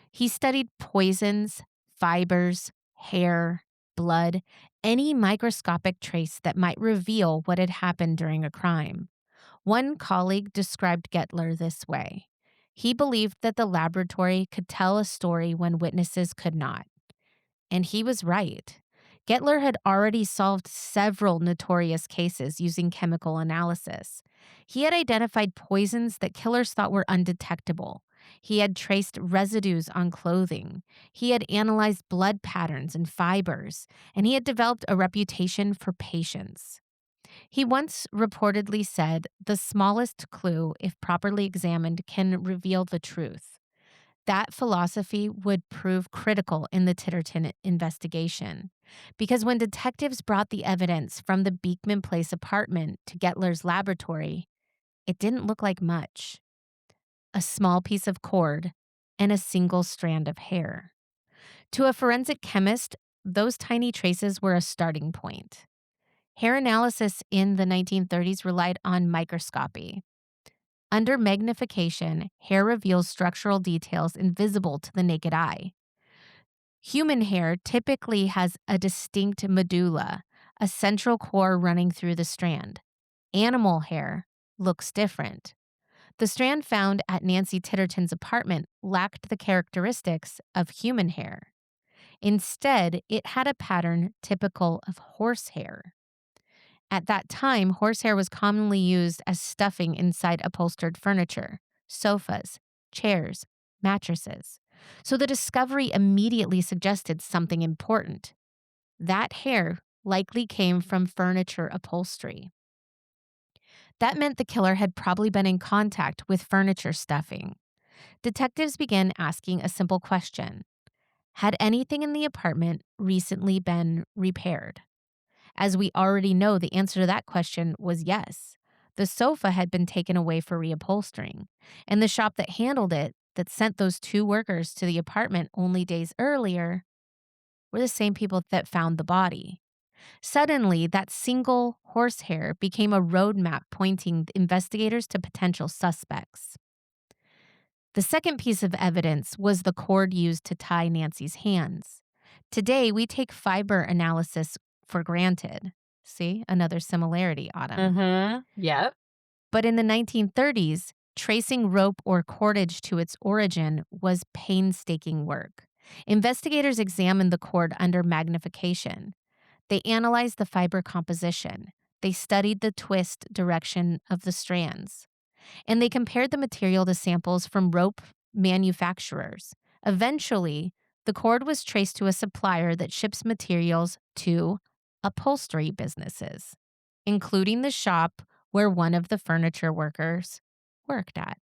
He studied poisons, fibers, hair, blood, any microscopic trace that might reveal what had happened during a crime. One colleague described Gettler this way: he believed that the laboratory could tell a story when witnesses could not. And he was right. Gettler had already solved several notorious cases using chemical analysis. He had identified poisons that killers thought were undetectable. He had traced residues on clothing. He had analyzed blood patterns and fibers, and he had developed a reputation for patience. He once reportedly said, "The smallest clue, if properly examined, can reveal the truth." That philosophy would prove critical in the Titterton investigation, because when detectives brought the evidence from the Beekman Place apartment to Gettler's laboratory, it didn't look like much: a small piece of cord and a single strand of hair. To a forensic chemist, those tiny traces were a starting point. Hair analysis in the 1930s relied on microscopy. Under magnification, hair reveals structural details invisible to the naked eye. Human hair typically has a distinct medulla, a central core running through the strand. Animal hair looks different. The strand found at Nancy Titterton's apartment lacked the characteristics of human hair. Instead, it had a pattern typical of horsehair. At that time, horsehair was commonly used as stuffing inside upholstered furniture, sofas, chairs, mattresses. So the discovery immediately suggested something important. That hair likely came from furniture upholstery. That meant the killer had probably been in contact with furniture stuffing. Detectives began asking a simple question: Had anything in the apartment recently been repaired? As we already know, the answer to that question was yes. The sofa had been taken away for reupholstering, and the shop that handled it, that sent those two workers to the apartment only days earlier, were the same people that found the body. Suddenly, that single horsehair became a roadmap pointing investigators to potential suspects. The second piece of evidence was the cord used to tie Nancy's hands. Today, we take fiber analysis for granted. See, another similarity, Autumn. Mm-hmm. Yep. But in the 1930s, tracing rope or cordage to its origin was painstaking work. Investigators examined the cord under magnification. They analyzed the fiber composition. They studied the twist direction of the strands. And they compared the material to samples from rope manufacturers. Eventually, the cord was traced to a supplier that ships materials to upholstery businesses, including the shop where one of the furniture workers worked at.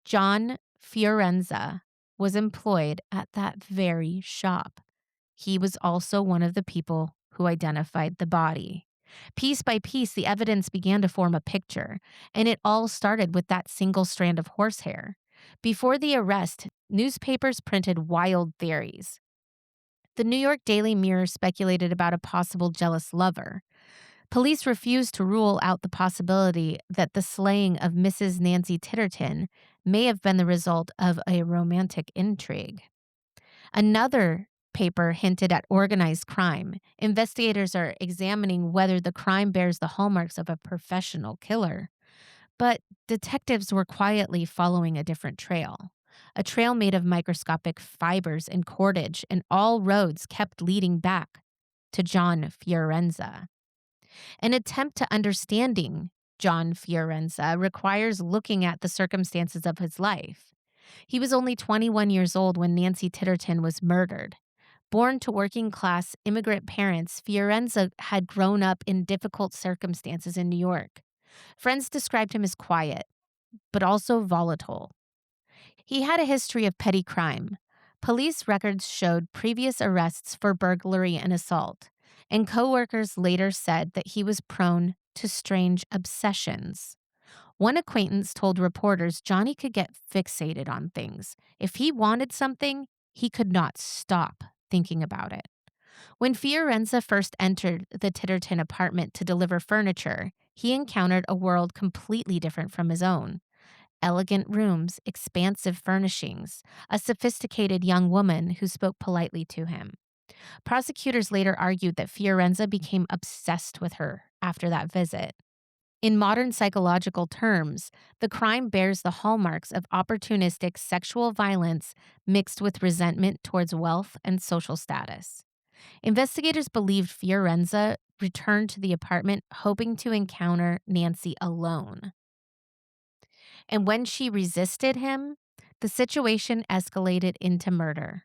John Fiorenza was employed at that very shop. He was also one of the people who identified the body. Piece by piece, the evidence began to form a picture, and it all started with that single strand of horsehair. Before the arrest, newspapers printed wild theories. The New York Daily Mirror speculated about a possible jealous lover. Police refused to rule out the possibility that the slaying of Mrs. Nancy Titterton may have been the result of a romantic intrigue. Another paper hinted at organized crime. Investigators are examining whether the crime bears the hallmarks of a professional killer. But detectives were quietly following a different trail. A trail made of microscopic fibers and cordage, and all roads kept leading back to John Fiorenza. An attempt to understanding John Fiorenza requires looking at the circumstances of his life. He was only 21 years old when Nancy Titterton was murdered. Born to working-class immigrant parents, Fiorenza had grown up in difficult circumstances in New York. Friends described him as quiet, but also volatile. He had a history of petty crime. Police records showed previous arrests for burglary and assault, and coworkers later said that he was prone to strange obsessions. One acquaintance told reporters Johnny could get fixated on things. If he wanted something, he could not stop thinking about it. When Fiorenza first entered the Titterton apartment to deliver furniture, he encountered a world completely different from his own. Elegant rooms, expansive furnishings, a sophisticated young woman who spoke politely to him. Prosecutors later argued that Fiorenza became obsessed with her after that visit. In modern psychological terms, the crime bears the hallmarks of opportunistic sexual violence mixed with resentment towards wealth and social status. Investigators believed Fiorenza returned to the apartment hoping to encounter Nancy alone. And when she resisted him, the situation escalated into murder.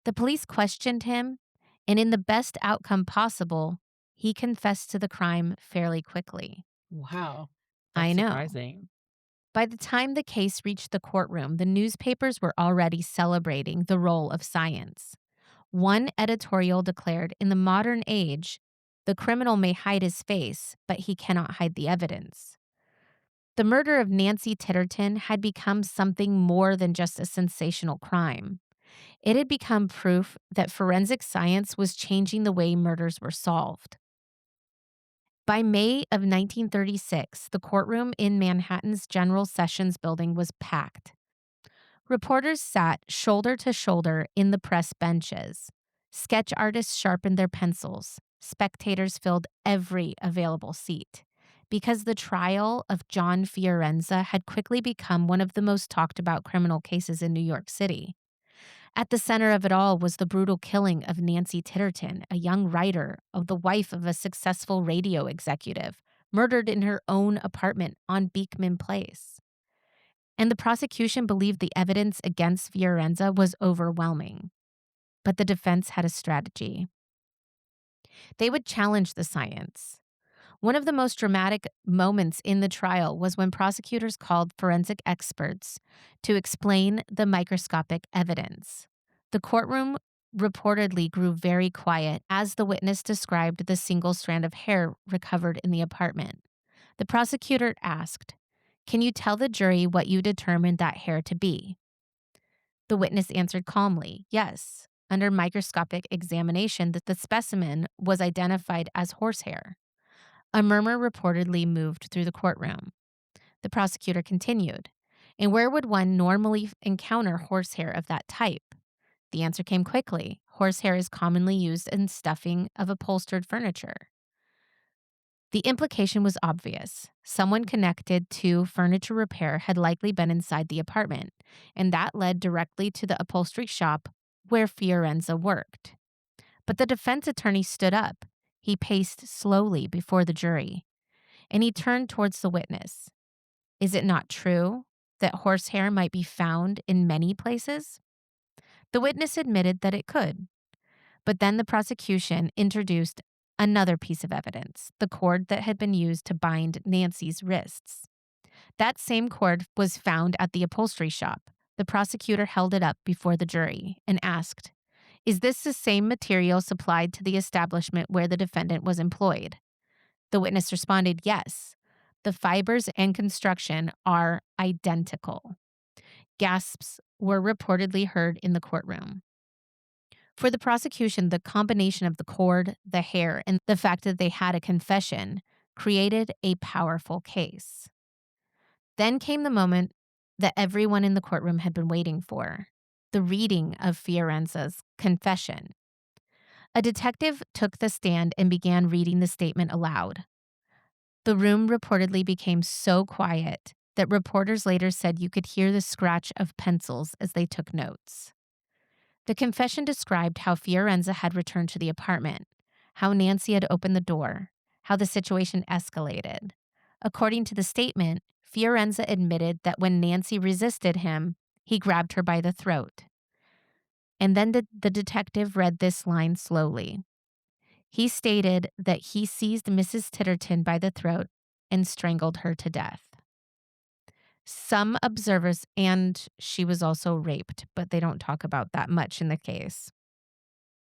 The police questioned him, and in the best outcome possible, he confessed to the crime fairly quickly. Wow. I That's know. surprising. By the time the case reached the courtroom, the newspapers were already celebrating the role of science. One editorial declared, "In the modern age, the criminal may hide his face, but he cannot hide the evidence." The murder of Nancy Titterton had become something more than just a sensational crime. It had become proof that forensic science was changing the way murders were solved. By May of 1936, the courtroom in Manhattan's General Sessions Building was packed. Reporters sat shoulder to shoulder in the press benches. Sketch artists sharpened their pencils. Spectators filled every available seat. Because the trial of John Fiorenza had quickly become one of the most talked about criminal cases in New York City. At the center of it all was the brutal killing of Nancy Titterton, a young writer, the wife of a successful radio executive, murdered in her own apartment on Beekman Place. And the prosecution believed the evidence against Fiorenza was overwhelming. But the defense had a strategy. They would challenge the science. One of the most dramatic moments in the trial was when prosecutors called forensic experts to explain the microscopic evidence. The courtroom reportedly grew very quiet as the witness described the single strand of hair recovered in the apartment. The prosecutor asked, "Can you tell the jury what you determined that hair to be?" The witness answered calmly, "Yes." Under microscopic examination, the specimen was identified as horsehair. A murmur reportedly moved through the courtroom. The prosecutor continued, "And where would one normally encounter horsehair of that type?" The answer came quickly. Horsehair is commonly used in stuffing of upholstered furniture. The implication was obvious. Someone connected to furniture repair had likely been inside the apartment, and that led directly to the upholstery shop where Fiorenza worked. But the defense attorney stood up. He paced slowly before the jury, and he turned towards the witness. "Is it not true that horsehair might be found in many places?" The witness admitted that it could. But then the prosecution introduced another piece of evidence, the cord that had been used to bind Nancy's wrists. That same cord was found at the upholstery shop. The prosecutor held it up before the jury and asked, "Is this the same material supplied to the establishment where the defendant was employed?" The witness responded, "Yes. The fibers and construction are identical." Gasps were reportedly heard in the courtroom. For the prosecution, the combination of the cord, the hair, and the fact that they had a confession created a powerful case. Then came the moment that everyone in the courtroom had been waiting for, the reading of Fiorenza's confession. A detective took the stand and began reading the statement aloud. The room reportedly became so quiet that reporters later said you could hear the scratch of pencils as they took notes. The confession described how Fiorenza had returned to the apartment, how Nancy had opened the door, how the situation escalated. According to the statement, Fiorenza admitted that when Nancy resisted him, he grabbed her by the throat. And then the detective read this line slowly. He stated that he seized Mrs. Titterton by the throat and strangled her to death. Some observers, and she was also raped, but they don't talk about that much in the case.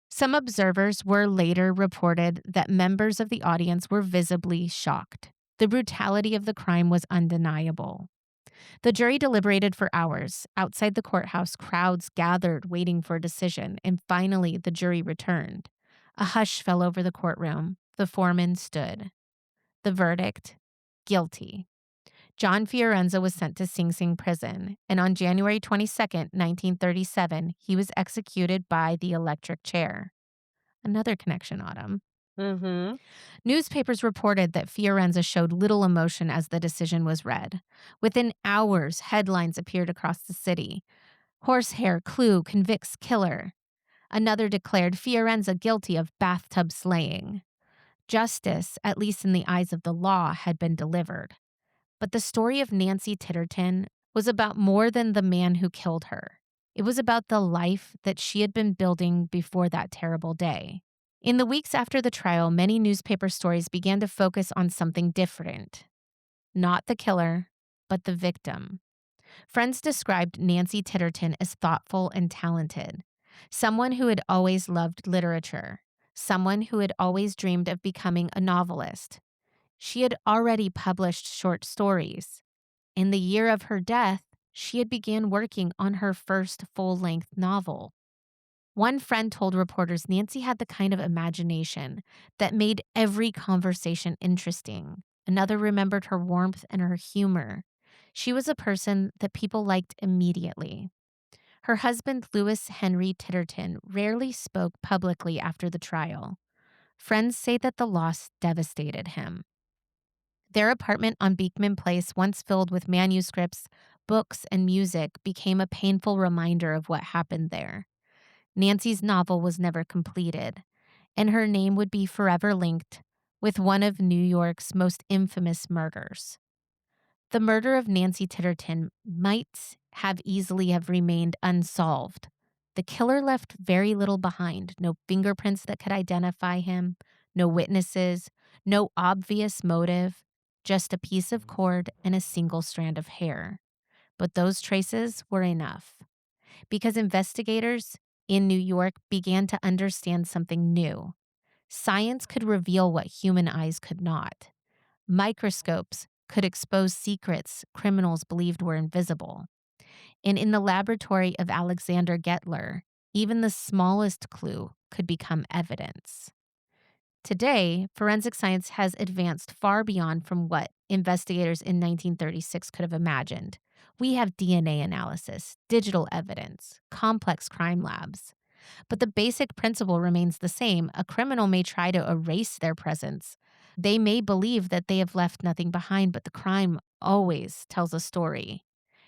Some observers were later reported that members of the audience were visibly shocked. The brutality of the crime was undeniable. The jury deliberated for hours. Outside the courthouse, crowds gathered waiting for a decision, and finally the jury returned. A hush fell over the courtroom. The foreman stood. The verdict: guilty. John Fiorenza was sent to Sing Sing prison, and on January 22nd, 1937, he was executed by the electric chair. Another connection, Autumn. Mm-hmm. Newspapers reported that Fiorenza showed little emotion as the decision was read. Within hours, headlines appeared across the city. Horsehair clue convicts killer. Another declared Fiorenza guilty of bathtub slaying. Justice, at least in the eyes of the law, had been delivered. But the story of Nancy Titterton was about more than the man who killed her. It was about the life that she had been building before that terrible day. In the weeks after the trial, many newspaper stories began to focus on something different. Not the killer, but the victim. Friends described Nancy Titterton as thoughtful and talented, someone who had always loved literature, someone who had always dreamed of becoming a novelist. She had already published short stories. In the year of her death, she had begun working on her first full-length novel. One friend told reporters Nancy had the kind of imagination that made every conversation interesting. Another remembered her warmth and her humor. She was a person that people liked immediately. Her husband, Louis Henry Titterton, rarely spoke publicly after the trial. Friends say that the loss devastated him. Their apartment on Beekman Place, once filled with manuscripts, books, and music, became a painful reminder of what happened there. Nancy's novel was never completed, and her name would be forever linked with one of New York's most infamous murders. The murder of Nancy Titterton might have easily have remained unsolved. The killer left very little behind, no fingerprints that could identify him, no witnesses, no obvious motive, just a piece of cord and a single strand of hair. But those traces were enough, because investigators in New York began to understand something new. Science could reveal what human eyes could not. Microscopes could expose secrets criminals believed were invisible. And in the laboratory of Alexander Gettler, even the smallest clue could become evidence. Today, forensic science has advanced far beyond from what investigators in 1936 could have imagined. We have DNA analysis, digital evidence, complex crime labs. But the basic principle remains the same. A criminal may try to erase their presence. They may believe that they have left nothing behind, but the crime always tells a story.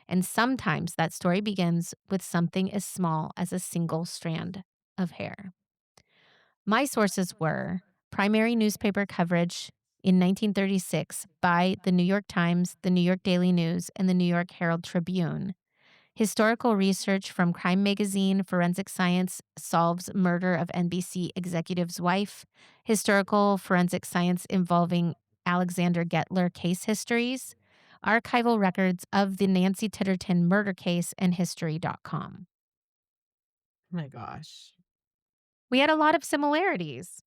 And sometimes that story begins with something as small as a single strand of hair. My sources were primary newspaper coverage in 1936 by the New York Times, the New York Daily News, and the New York Herald Tribune. Historical research from Crime Magazine, Forensic Science Solves Murder of NBC Executive's Wife, historical forensic science involving Alexander Gettler case histories, archival records of the Nancy Titterton murder case, and history.com. Oh my gosh. We had a lot of similarities.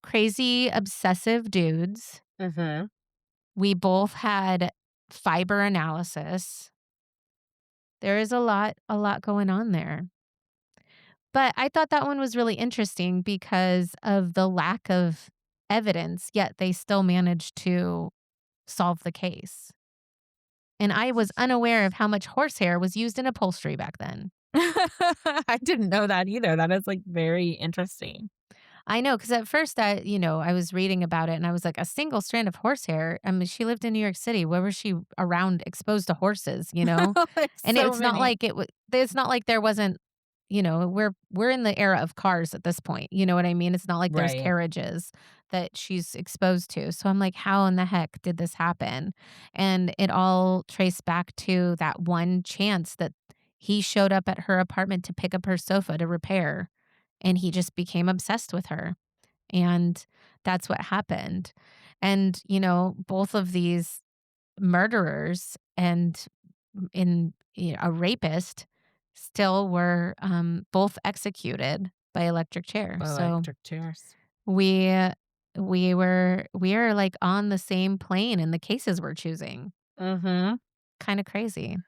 Crazy, obsessive dudes. Mhm. We both had fiber analysis. There is a lot going on there. But I thought that one was really interesting because of the lack of evidence, yet they still managed to solve the case. And I was unaware of how much horsehair was used in upholstery back then. I didn't know that either. That is, like, very interesting. I know, because at first I was reading about it and I was like, a single strand of horsehair. I mean, she lived in New York City. Where was she around exposed to horses, you know? Like, And so it's not many. like it's not like there wasn't, we're in the era of cars at this point. You know what I mean? It's not like there's Right. carriages that she's exposed to. So I'm like, how in the heck did this happen? And it all traced back to that one chance that he showed up at her apartment to pick up her sofa to repair, and he just became obsessed with her. And that's what happened. And, both of these murderers and a rapist still were both executed by electric chair. So Electric chairs. we we are like on the same plane in the cases we're choosing. Mhm. Kind of crazy.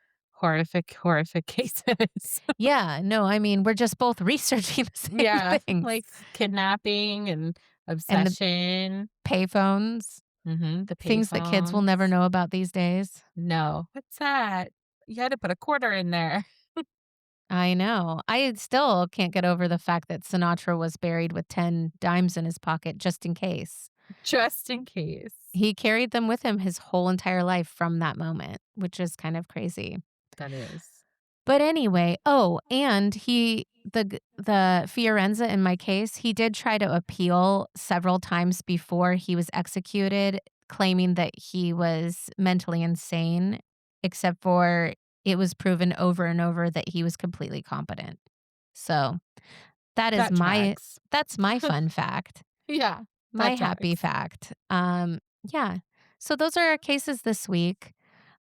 Horrific, horrific cases. Yeah, no, I mean, we're just both researching the same Yeah, things. like kidnapping and And the obsession. payphones, The things that kids will never payphones. know about these days. No. What's that? You had to put a quarter in there I know. I still can't get over the fact that Sinatra was buried with 10 dimes in his pocket just in case. just in case. He carried them with him his whole entire life from that moment, which is kind of crazy. That is. But anyway, and the Fiorenza in my case, he did try to appeal several times before he was executed, claiming that he was mentally insane, except for it was proven over and over that he was completely competent. So, that is That my tracks. that's my fun fact, Yeah, my that happy tracks. fact. Yeah. So those are our cases this week.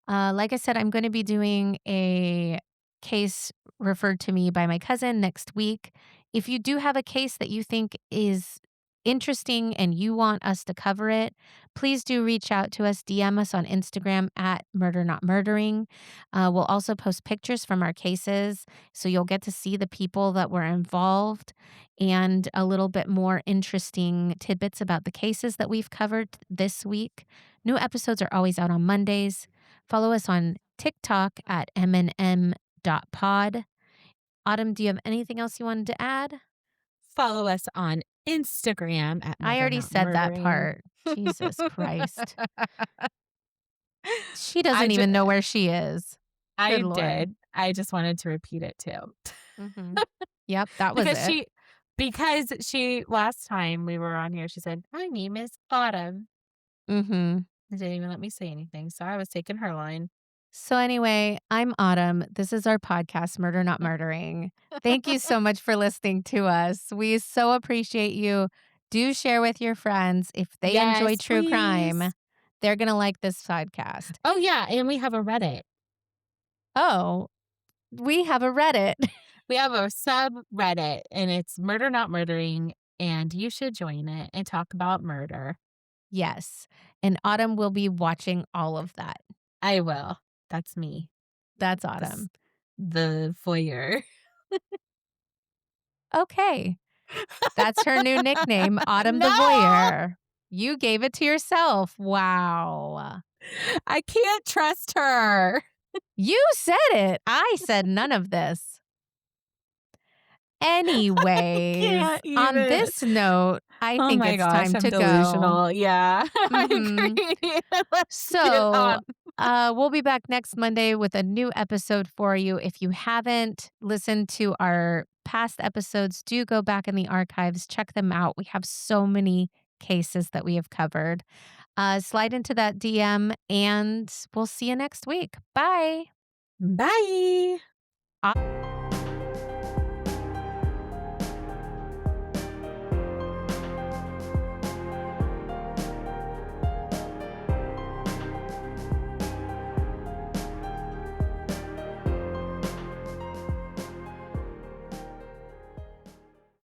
Like I said, I'm going to be doing a case referred to me by my cousin next week. If you do have a case that you think is interesting and you want us to cover it, please do reach out to us, DM us on Instagram at Murder Not Murdering. We'll also post pictures from our cases, so you'll get to see the people that were involved and a little bit more interesting tidbits about the cases that we've covered this week. New episodes are always out on Mondays. Follow us on TikTok at mnm.pod. Autumn, do you have anything else you wanted to add? Follow us on Instagram at I Murder already Not said that Murdering. part. Jesus Christ. She I doesn't ju even know where she is. I Good Lord. did. I just wanted to repeat it too. Mhm. Yep, that was Because it. she last time we were on here, she said, "My name is Autumn." Mhm. They didn't even let me say anything, so I was taking her line. So anyway, I'm Autumn. This is our podcast, Murder Not Murdering. Thank you so much for listening to us. We so appreciate you. Do share with your friends. If they enjoy Yes, true crime, please. they're going to like this podcast. Oh, yeah, and we have a Reddit. Oh, we have a Reddit. We have a subreddit, and it's Murder Not Murdering, and you should join it and talk about murder. Yes. And Autumn will be watching all of that. I will. That's me. That's This Autumn. the voyeur. Okay. That's her new nickname, Autumn the No! Voyeur. You gave it to yourself. Wow. I can't trust her. You said it. I said none of this. Anyways, Can't on even. this note, I Oh think my it's gosh, time I'm to go. delusional. Yeah, I Mhm. agree. Let's get So, on. we'll be back next Monday with a new episode for you. If you haven't listened to our past episodes, do go back in the archives, check them out. We have so many cases that we have covered. Slide into that DM, and we'll see you next week. Bye. Bye.